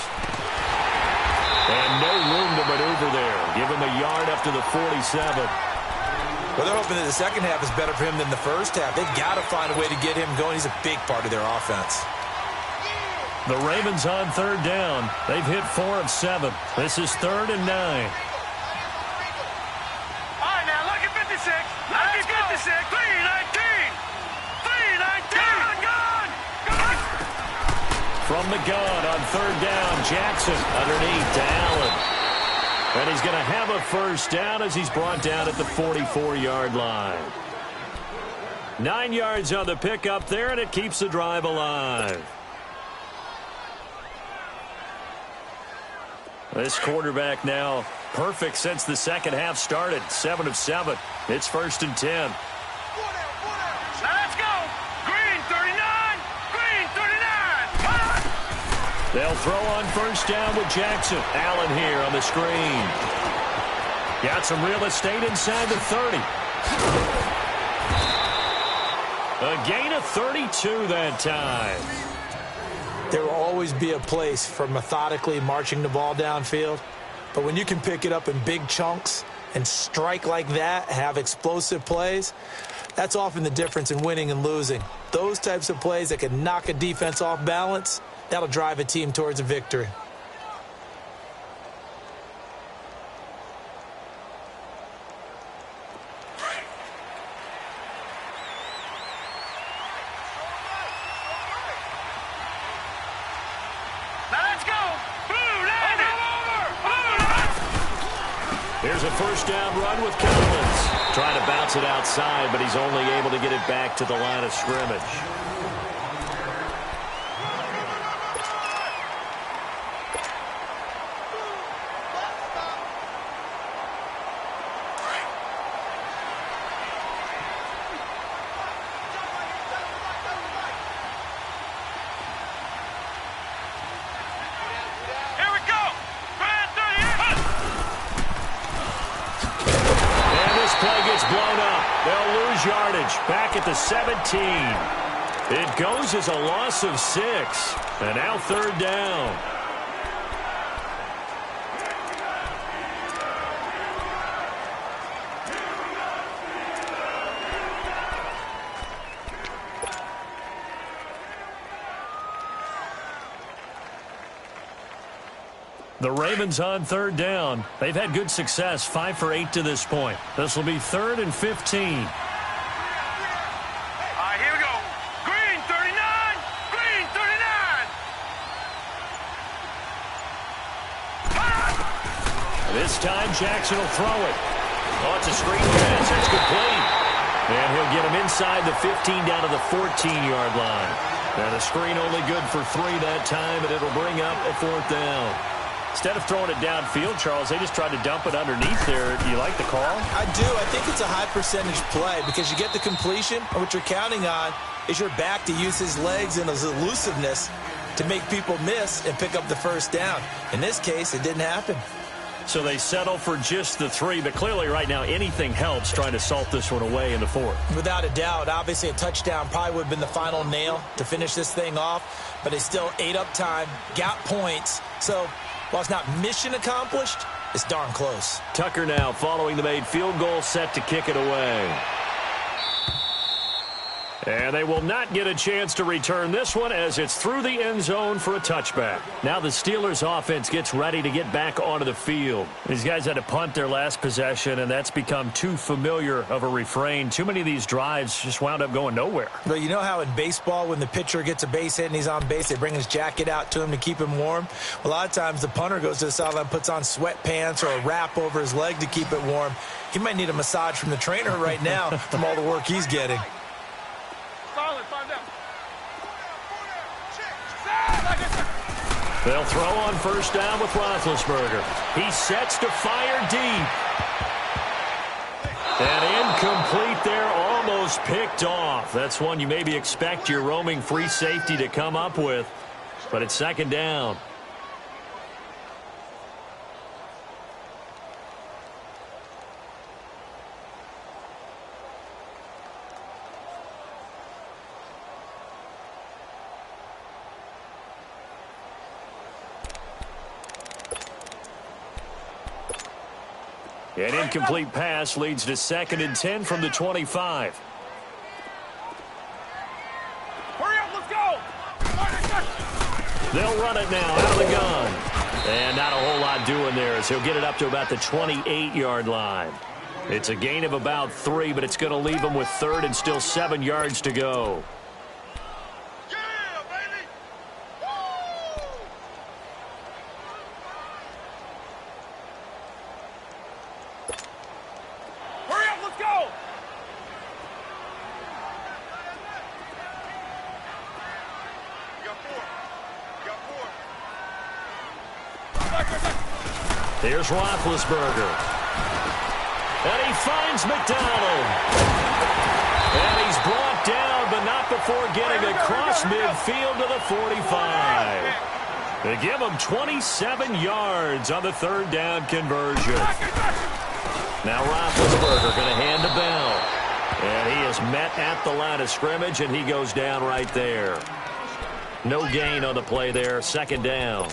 And no room to maneuver there. Give him a yard up to the 47. Well, they're hoping that the second half is better for him than the first half. They've got to find a way to get him going. He's a big part of their offense. The Ravens on 3rd down. They've hit 4 of 7. This is 3rd and 9. From the gun on 3rd down, Jackson underneath to Allen. And he's going to have a 1st down as he's brought down at the 44-yard line. 9 yards on the pickup there, and it keeps the drive alive. This quarterback now perfect since the second half started. 7 of 7. It's 1st and 10. Let's go. Green 39. Green 39. They'll throw on 1st down with Jackson. Allen here on the screen. Got some real estate inside the 30. A gain of 32 that time. There will always be a place for methodically marching the ball downfield. But when you can pick it up in big chunks and strike like that, have explosive plays, that's often the difference in winning and losing. Those types of plays that can knock a defense off balance, that'll drive a team towards a victory. Here's a 1st down run with Collins. Trying to bounce it outside, but he's only able to get it back to the line of scrimmage. Yardage back at the 17. It goes as a loss of 6. And now 3rd down. The Ravens on third down. They've had good success, 5 for 8 to this point. This will be 3rd and 15. All right, here we go. Green 39. Green 39. This time Jackson will throw it. Oh, it's a screen pass. It's complete. And he'll get him inside the 15 down to the 14-yard line. Now the screen only good for 3 that time, and it'll bring up a 4th down. Instead of throwing it downfield, Charles, they just tried to dump it underneath there. Do you like the call? I do. I think it's a high-percentage play because you get the completion, and what you're counting on is your back to use his legs and his elusiveness to make people miss and pick up the 1st down. In this case, it didn't happen. So they settle for just the 3, but clearly right now anything helps trying to salt this one away in the 4th. Without a doubt, obviously a touchdown probably would have been the final nail to finish this thing off, but they still ate up time, got points. So while it's not mission accomplished, it's darn close. Tucker now following the made field goal, set to kick it away. And they will not get a chance to return this one as it's through the end zone for a touchback. Now the Steelers offense gets ready to get back onto the field. These guys had to punt their last possession, and that's become too familiar of a refrain. Too many of these drives just wound up going nowhere. But you know how in baseball when the pitcher gets a base hit and he's on base, they bring his jacket out to him to keep him warm? A lot of times the punter goes to the sideline, puts on sweatpants or a wrap over his leg to keep it warm. He might need a massage from the trainer right now from all the work he's getting. They'll throw on 1st down with Roethlisberger. He sets to fire deep. And incomplete there, almost picked off. That's one you maybe expect your roaming free safety to come up with. But it's 2nd down. An incomplete pass leads to 2nd and 10 from the 25. Hurry up, let's go. They'll run it now out of the gun. And not a whole lot doing there as he'll get it up to about the 28-yard line. It's a gain of about 3, but it's going to leave him with 3rd and still 7 yards to go. Here's Roethlisberger. And he finds McDonald. And he's brought down, but not before getting across midfield to the 45. They give him 27 yards on the 3rd down conversion. Now Roethlisberger going to hand the bell. And he is met at the line of scrimmage, and he goes down right there. No gain on the play there, 2nd down.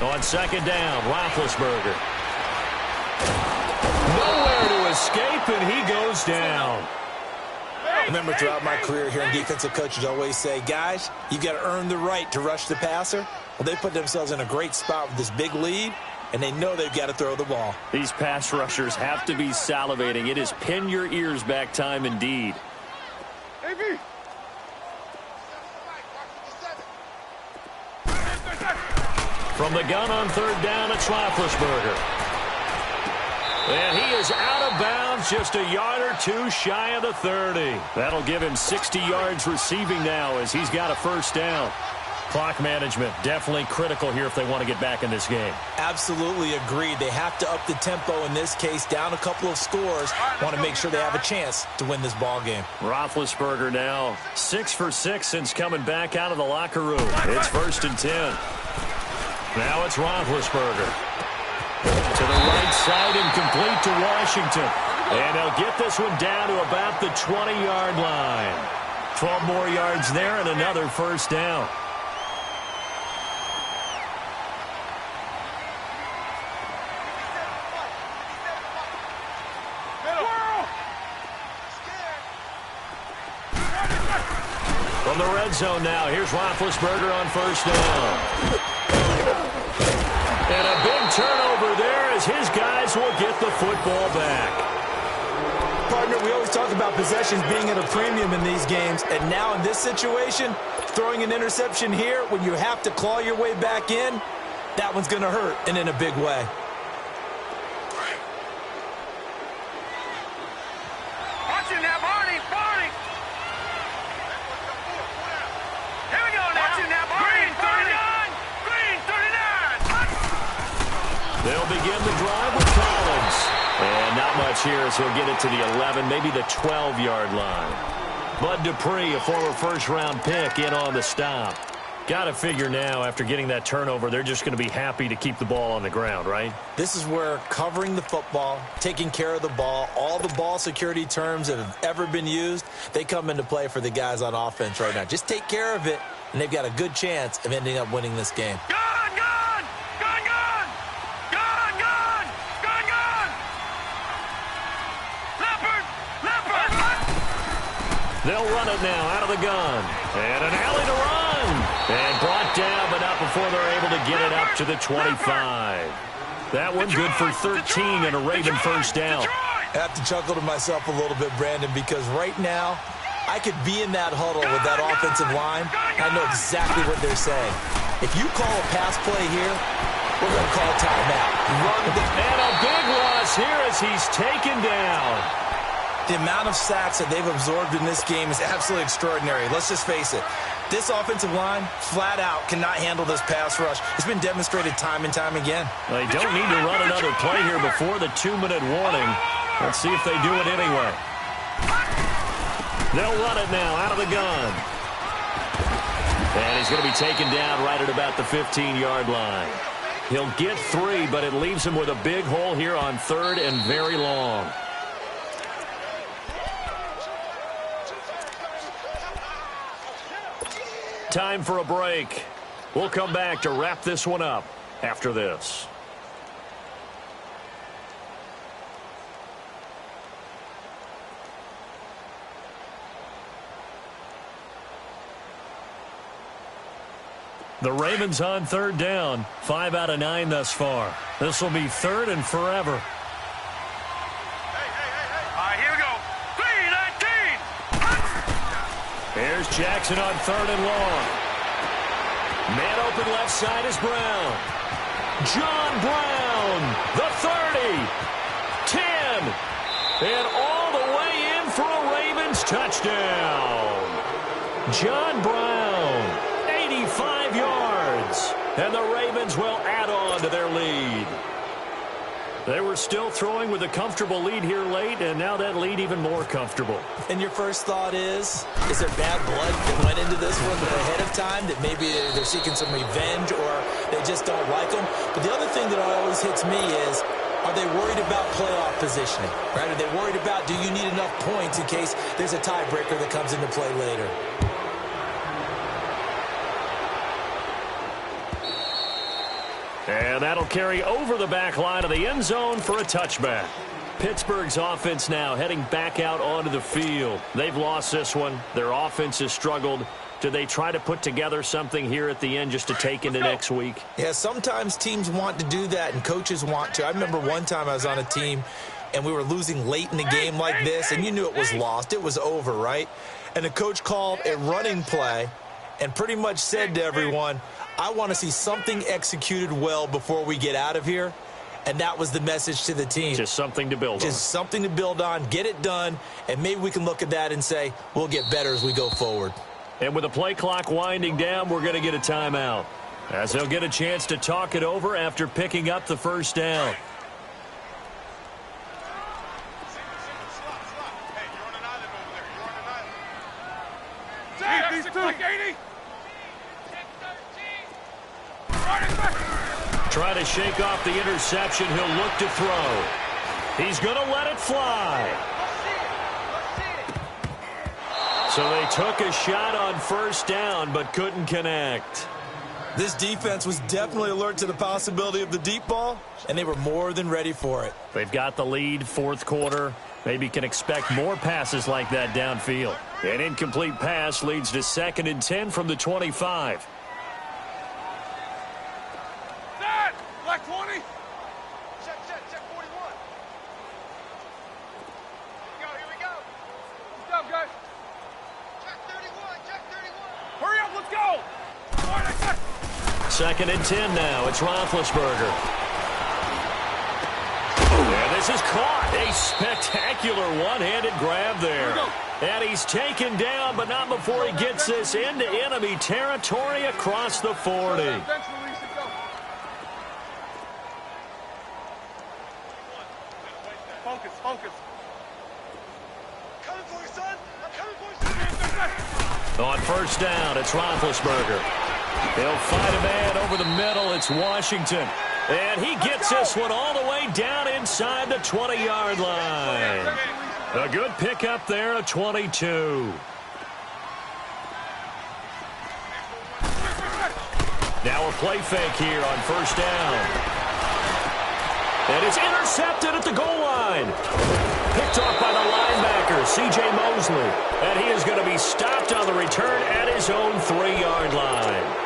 On 2nd down, Roethlisberger. Nowhere to escape, and he goes down. Remember, throughout my career here in defensive coaches always say, guys, you got to earn the right to rush the passer. Well, they put themselves in a great spot with this big lead, and they know they've got to throw the ball. These pass rushers have to be salivating. It is pin your ears back time indeed. From the gun on 3rd down, it's Roethlisberger. And he is out of bounds, just a yard or 2 shy of the 30. That'll give him 60 yards receiving now as he's got a 1st down. Clock management definitely critical here if they want to get back in this game. Absolutely agreed. They have to up the tempo in this case, down a couple of scores. Want to make sure they have a chance to win this ball game. Roethlisberger now 6 for 6 since coming back out of the locker room. It's 1st and 10. Now it's Roethlisberger. To the right side and complete to Washington. And they'll get this one down to about the 20-yard line. 12 more yards there and another 1st down. From the red zone now, here's Roethlisberger on first down. And a big turnover there as his guys will get the football back. Partner, we always talk about possessions being at a premium in these games, and now in this situation, throwing an interception here when you have to claw your way back in, that one's going to hurt, and in a big way. Watch him now, Barney. Here we go now. Watch him now, Barney. Green, 39. They'll begin the drive with Collins. And not much here as he'll get it to the 11, maybe the 12-yard line. Bud Dupree, a former first-round pick, in on the stop. Got to figure now, after getting that turnover, they're just going to be happy to keep the ball on the ground, right? This is where covering the football, taking care of the ball, all the ball security terms that have ever been used, they come into play for the guys on offense right now. Just take care of it, and they've got a good chance of ending up winning this game. They'll run it now out of the gun. And an alley to run. And brought down, but not before they're able to get it up to the 25. That one good for 13 and a Raven first down. I have to chuckle to myself a little bit, Brandon, because right now I could be in that huddle with that offensive line. I know exactly what they're saying. If you call a pass play here, we're going to call a timeout. And a big loss here as he's taken down. The amount of sacks that they've absorbed in this game is absolutely extraordinary. Let's just face it. This offensive line, flat out, cannot handle this pass rush. It's been demonstrated time and time again. They don't need to run another play here before the 2-minute warning. Let's see if they do it anyway. They'll run it now out of the gun. And he's going to be taken down right at about the 15-yard line. He'll get 3, but it leaves him with a big hole here on 3rd and very long. Time for a break. We'll come back to wrap this one up after this. The Ravens on 3rd down. 5 out of 9 thus far. This will be 3rd and forever. All right, here we go. 3-19. Here's Jackson on 3rd and long. Man open left side is Brown. John Brown, the 30, 10, and all the way in for a Ravens touchdown. John Brown, 85 yards, and the Ravens will add on to their lead. They were still throwing with a comfortable lead here late, and now that lead even more comfortable. And your first thought is there bad blood that went into this one ahead of time, that maybe they're seeking some revenge or they just don't like them? But the other thing that always hits me is, are they worried about playoff positioning? Right? Are they worried about, do you need enough points in case there's a tiebreaker that comes into play later? And that'll carry over the back line of the end zone for a touchback. Pittsburgh's offense now heading back out onto the field. They've lost this one. Their offense has struggled. Do they try to put together something here at the end just to take into next week? Yeah, sometimes teams want to do that and coaches want to. I remember one time I was on a team and we were losing late in the game like this, and you knew it was lost. It was over, right? And the coach called a running play and pretty much said to everyone, I want to see something executed well before we get out of here. And that was the message to the team. Just something to build on. Just something to build on, get it done, and maybe we can look at that and say, we'll get better as we go forward. And with the play clock winding down, we're going to get a timeout, as they'll get a chance to talk it over after picking up the first down. Try to shake off the interception. He'll look to throw. He's going to let it fly. So they took a shot on first down but couldn't connect. This defense was definitely alert to the possibility of the deep ball, and they were more than ready for it. They've got the lead, fourth quarter. Maybe can expect more passes like that downfield. An incomplete pass leads to 2nd and 10 from the 25. Set! Black 20! Check 41. Here we go. Good job, guys. Check 31. Hurry up, let's go! All right, next. 2nd and 10 now. It's Roethlisberger. And this is caught. A spectacular one-handed grab there. And he's taken down, but not before he gets this into enemy territory across the 40. Focus. Coming for you, son. I'm coming for you. On first down, it's Roethlisberger. They'll fight a man over the middle. It's Washington. And he gets this one all the way down inside the 20-yard line. A good pickup there, a 22. Now a play fake here on first down. And it's intercepted at the goal line. Picked off by the linebacker, C.J. Mosley. And he is going to be stopped on the return at his own 3-yard line.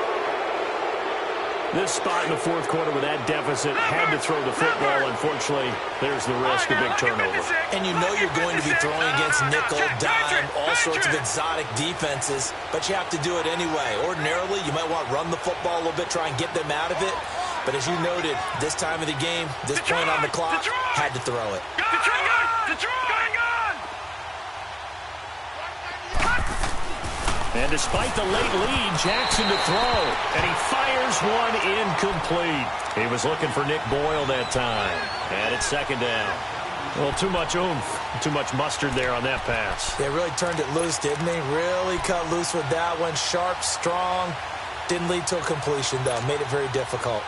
This spot in the fourth quarter with that deficit had to throw the football. Unfortunately, there's the risk of big turnover. And you know you're going to be throwing against nickel, dime, all sorts of exotic defenses, but you have to do it anyway. Ordinarily, you might want to run the football a little bit, try and get them out of it. But as you noted, this time of the game, this point on the clock, had to throw it. And despite the late lead, Jackson to throw. And he fires one incomplete. He was looking for Nick Boyle that time. And it's 2nd down. Well, too much oomph, too much mustard there on that pass. They really turned it loose, didn't they? Really cut loose with that one. Sharp, strong. Didn't lead to a completion, though. Made it very difficult.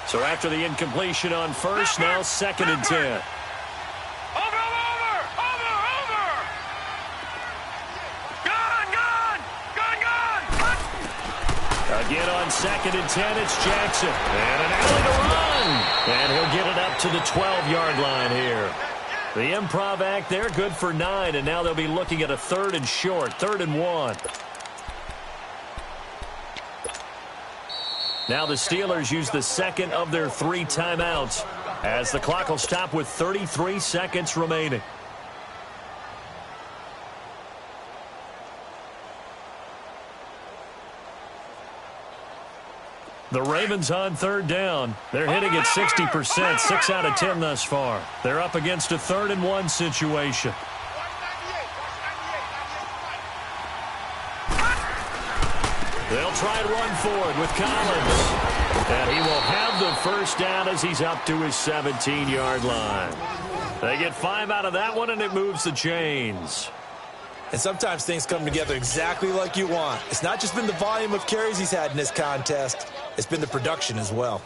So after the incompletion on first, now 2nd and 10. Again on 2nd and 10, it's Jackson. And an alley to run. And he'll get it up to the 12-yard line here. The improv act there, good for 9. And now they'll be looking at a 3rd and short, 3rd and 1. Now the Steelers use the 2nd of their 3 timeouts as the clock will stop with 33 seconds remaining. The Ravens on 3rd down. They're hitting at 60%, 6 out of 10 thus far. They're up against a 3rd and 1 situation. They'll try and run forward with Collins. And he will have the first down as he's up to his 17-yard line. They get 5 out of that one, and it moves the chains. And sometimes things come together exactly like you want. It's not just been the volume of carries he's had in this contest. It's been the production as well.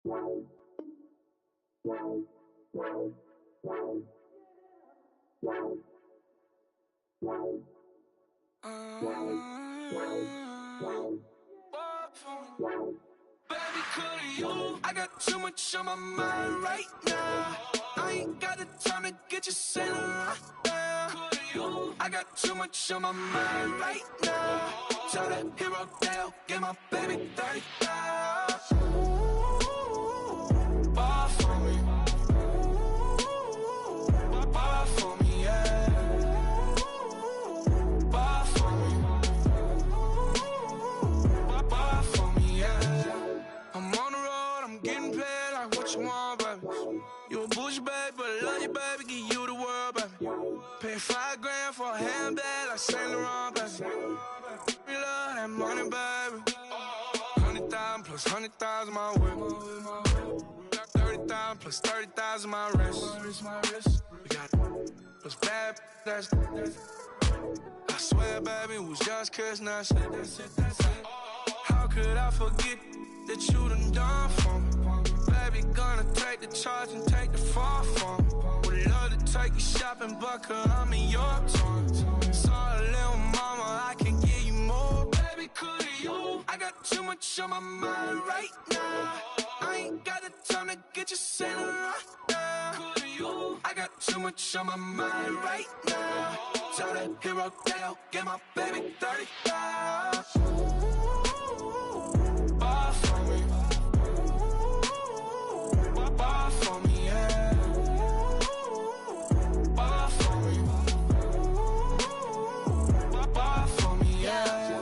Baby, could you? I got too much on my mind right now. I ain't got the time to get you sailing right now. Could you? I got too much on my mind right now. Tell that hero Dale, get my baby 30,000. Ball for me. Ball for me, yeah. Ball for me. Ball for me, yeah. I'm on the road, I'm getting paid like what you want, baby. You a bougie, baby, but I love you, baby. Give you the world, baby. Pay $5 grand for a handbag like Saint Laurent, baby. We love that money, baby. 100,000 plus 100,000 my whip. 30,000 plus 30,000 my wrist. We got those bad, that's I swear, baby, it was just kissing, that's it. How could I forget that you done for me? Baby, gonna take the charge and take the fall from me. Would love to take you shopping, but cause I'm in your town. Sorry, little mama, I can give you more. Baby, could you? I got too much on my mind right now. I ain't got the time to get you sailing right now. Could you? I got too much on my mind right now. Tell that hero Dale, get my baby 30,000. Ball for me. Ball for me, yeah. Ball for me. Ball for me, yeah.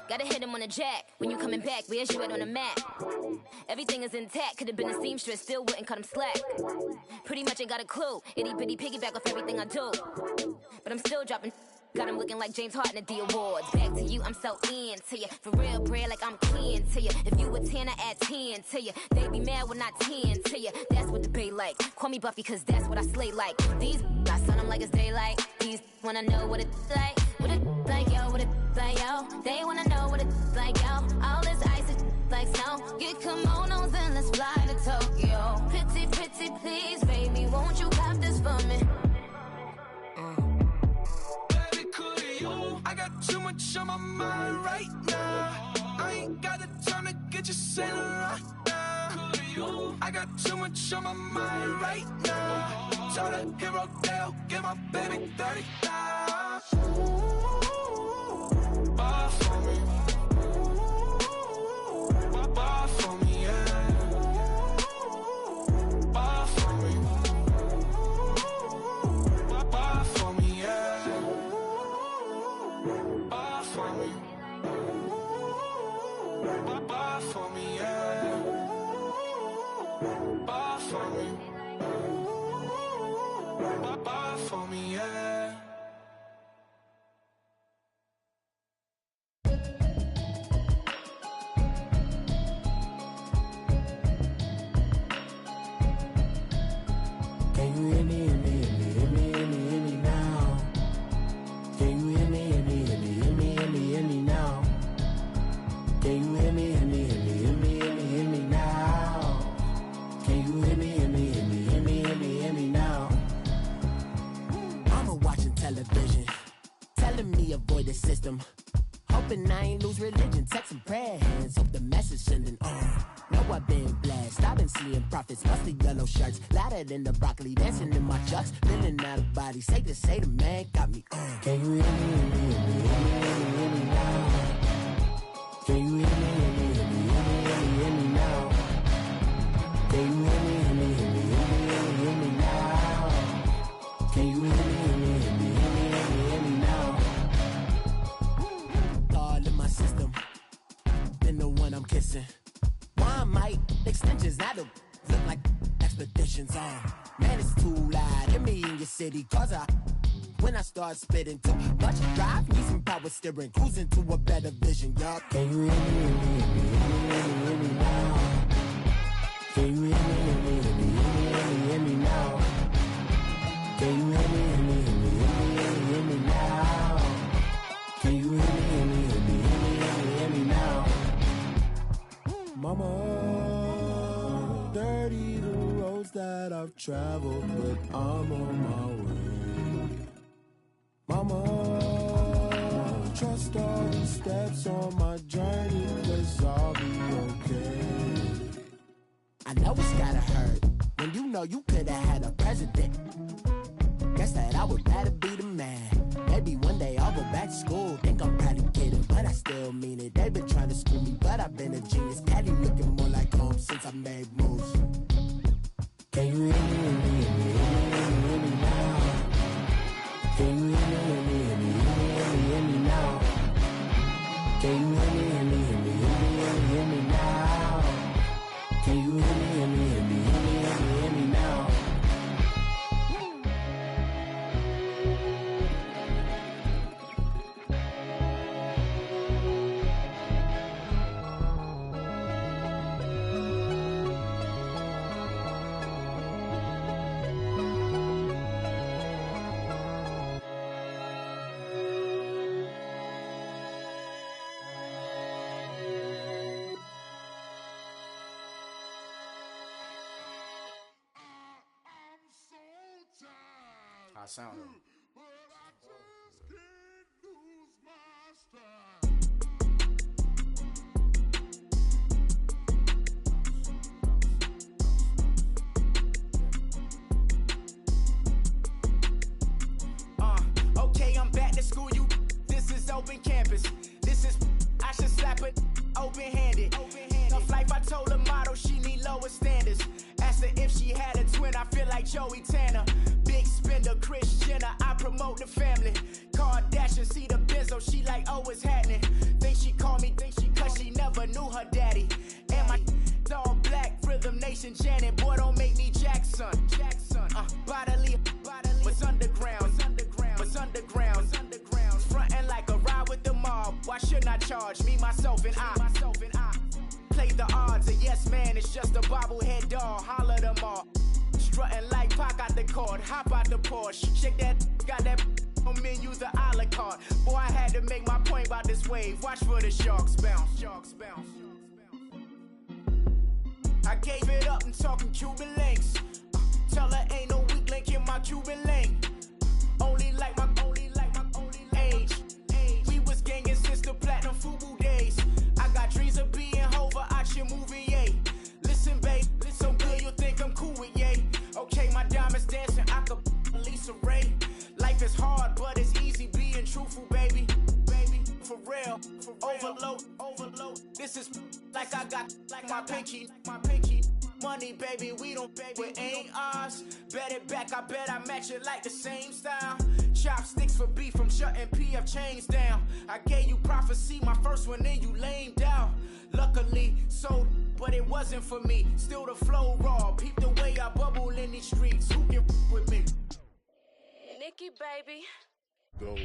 Gotta hit him on the jack. When you coming back, where's you at on the map? Everything is intact. Could've been a seamstress, still wouldn't cut him slack. Pretty much ain't got a clue. Itty bitty piggyback off everything I do. But I'm still dropping. Got him looking like James Harden at the awards. Back to you, I'm so into you. For real, bread, like I'm kin to you. If you a 10, I add 10 to you. They be mad when I 10 to you. That's what the bay like. Call me Buffy, cause that's what I slay like. These, I son them like it's daylight. These wanna know what it's like. What it like, yo, what it like, yo. They wanna know what it's like, yo. All this ice is like snow. Get kimonos and let's fly to Tokyo. Pretty, pretty, please, baby, won't you cop this for me? I got too much on my mind right now. I ain't got the time to get you sailing right now. I got too much on my mind right now. Tell that hero Dale, get my baby 30,000. Ball for me. Ball for me, yeah. Ball for me. Ball for me, yeah. Ball for me. Ball for me, yeah. Ball for me. Ball for me, yeah. Can you hear me, hear me, hear me, hear me, hear me, hear me now? Can you hear me, hear me, hear me, hear me, hear me, hear me now? Can you hear me, hear me, hear me, hear me, hear me, hear me now? Can you hear me, hear me, hear me, hear me, hear me, hear me now? Mama watching television, telling me avoid the system. Hoping I ain't lose religion, texting prayer hands, hope the message sending on. Know I've been blessed, I've been seeing prophets, mostly yellow shirts, louder than the broccoli, dancing in my chucks, feeling out of body, say the man got me on. Can you hear me, hear me, hear me, hear me, hear me, hear me now? Can you hear me, hear me, hear me, hear me, hear me, hear me now? Can you hear me, hear me, hear me, hear me, hear me, hear me now? Can you hear me, hear me, hear me, hear me, hear me, hear me now? All in my system, then the one I'm kissing. Why might extensions that'll look like expeditions on? Man, it's too loud. Hear me in your city, cause when I start spitting too much drive, need some power steering, cruising to a better vision, y'all. Can you hear me, hear me, hear me, hear me, hear me, hear me now? Can you hear me, hear me, hear me, hear me, hear me, hear me now? Can you hear me, hear me, hear me, hear me, hear me, hear me now? Can you hear me, hear me, hear me, hear me, hear me, hear me now? Mama. dirty the roads that I've traveled, but I'm on my way. Mama, trust all the steps on my journey, 'cause I'll be okay. I know it's gotta hurt when you know you could've had a president. Guess that I would rather be the man. Maybe one day I'll go back to school. Think I'm probably kidding, but I still mean it. They've been trying to screw me, but I've been a genius. Caddy looking more like home since I made moves. Can you hear me, hear me, hear me, hear me, hear me now? Can you hear me, hear me, hear me, hear me, hear me, hear me now? Can you hear me, hear me, hear me, hear me, hear me, hear me now? Can you hear me, hear me, hear me, hear me, hear me, hear me now? How sound it? Okay, I'm back to school, you. This is open campus. This is, I should slap it open-handed. Tough life, I told her motto, she need lower standards. Asked her if she had a twin, I feel like Joey Tanner. Big spender, Kris Jenner, I promote the family. Kardashian, see the benzo, she like, oh, it's happening. Think she called me, cause she never knew her daddy. And my all black, Rhythm Nation, Janet, boy, don't make me Jackson. Bodily, was underground, was underground. Frontin' like a ride with the mob. Why shouldn't I charge me, myself, and I? Play the odds, a yes man, it's just a bobblehead doll. Holler them all. Strutting like Pac out the court, hop out the Porsche. Shake that, got that on menu, the a la carte. Boy, I had to make my point about this wave. Watch for the sharks bounce. I gave it up and talking Cuban links. Tell her ain't no weak link in my Cuban link. Only like my age. We was gangin' since the platinum FUBU days. I got dreams of being Hova out your movie, yay. Listen, babe, so good you'll think I'm cool with yay. Okay, my diamonds dancing, I could Lisa Ray. Life is hard, but it's easy being truthful, baby. For real, overload. This is like I got like my pinky. Money, baby, we don't pay, it ain't ours. Bet it back, I bet I match it like the same style. Chopsticks for beef from shutting PF chains down. I gave you prophecy, my first one, then you lamed out. Luckily, sold, but it wasn't for me. Still the flow raw, peep the way I bubble in these streets. Who can with me? Nikki, baby. Go.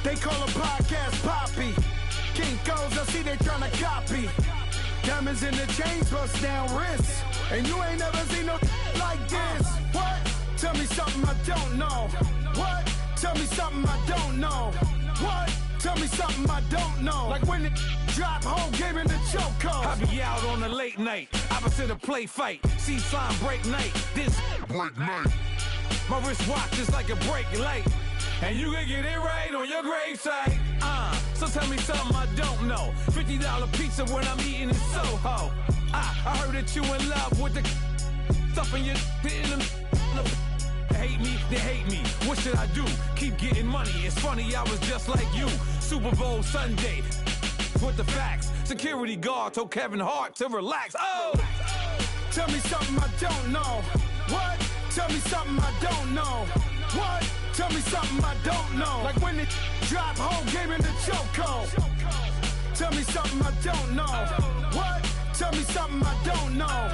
They call a podcast Poppy. Kinkos, I see they tryna copy. Diamonds in the chains, bust down wrists. And you ain't never seen no like this. What? Tell me something I don't know. What? Tell me something I don't know. What? Tell me something I don't know. Like when it drop, whole game in the chokehold. I be out on a late night, opposite a play fight. See slime break night, this break night. My wrist watch is like a break light. And you can get it right on your gravesite. So tell me something I don't know. $50 pizza when I'm eating in Soho. I heard that you in love with the stuff in your in them. Hate me, they hate me. What should I do? Keep getting money. It's funny, I was just like you. Super Bowl Sunday. With the facts. Security guard told Kevin Hart to relax. Oh! Tell me something I don't know. What? Tell me something I don't know. What? Tell me something I don't know. Like when it drop, whole game in the chokehold. Tell me something I don't know. What? Tell me something I don't know.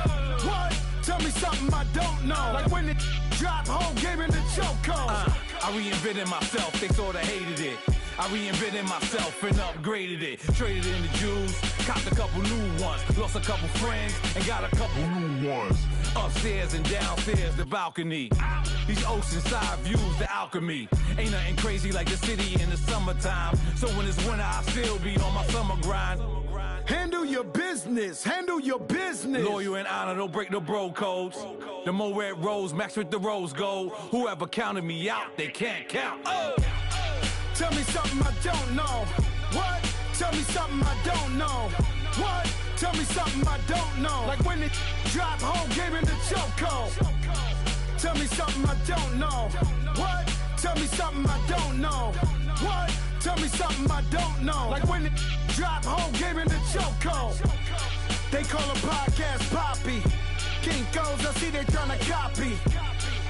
What? Tell me something I don't know. Like when it drop, whole game in the chokehold. I reinvented myself, they sorta hated it. I reinvented myself and upgraded it. Traded in the Jews, copped a couple new ones. Lost a couple friends and got a couple new ones. Upstairs and downstairs, the balcony. These oceanside views, the alchemy. Ain't nothing crazy like the city in the summertime. So when it's winter, I still be on my summer grind. Handle your business, handle your business. Loyal and honor, don't break the bro codes. The more red rose, max with the rose gold. Whoever counted me out, they can't count. Oh! Tell me something I don't know. What? Tell me something I don't know. What? Tell me something I don't know. Like when it drop, whole game in the chokehold. Tell me something I don't know. What? Tell me something I don't know. What? Tell me something I don't know. Like when it drop, whole game in the chokehold. They call a podcast Poppy. Kinkos, I see they tryna copy.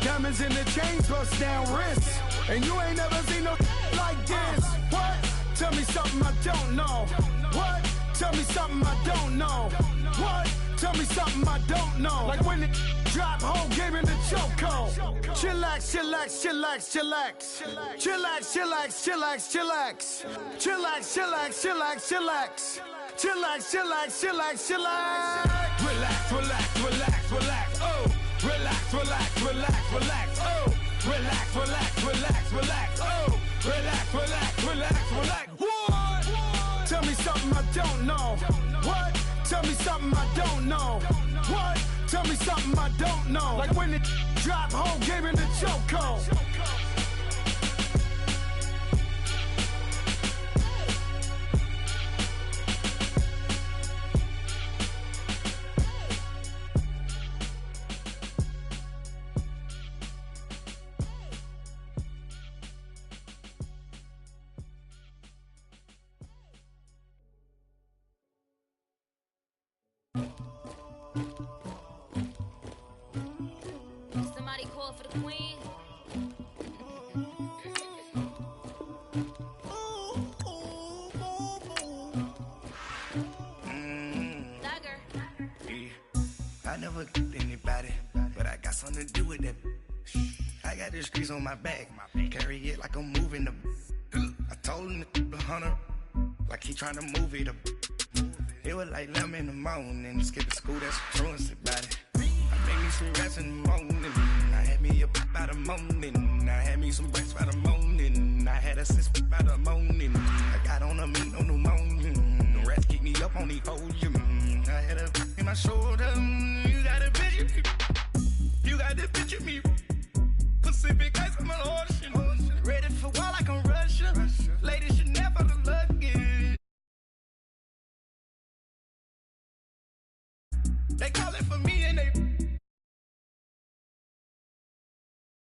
Diamonds in the chains, bust down wrists. And you ain't never seen no like this. What? Tell me something I don't know. What? Tell me something I don't know. What? Tell me something I don't know. Like when it drop, whole game in the chokehold. Chillax, chillax, chillax, chillax. Chillax, chillax, chillax, chillax. Chillax, chillax, chillax, chillax. Chillax, chillax, chillax, chillax. Relax, relax, relax, relax, oh. Relax, relax, relax, relax, oh. Relax, relax, relax, relax, oh. Relax, relax, relax, relax. What? Tell me something I don't know. What? Tell me something I don't know. What? Tell me something I don't know. Like when it drop, whole game in the chokehold. Somebody call for the queen. Duggar. I never killed anybody, but I got something to do with that. I got the streets on my back, carry it like I'm moving the. I told him to 100, like he trying to move it up. It was like 11 in the morning, skipping school, that's a truancy about it. I made me some rats in the morning, I had me a pop by the morning, I had me some breaks by the morning, I had a six by the morning, I got on a meat on the morning, the rats keep me up on the podium, I had a in my shoulder, you got a picture me, you got the picture me, Pacific ice on my ocean.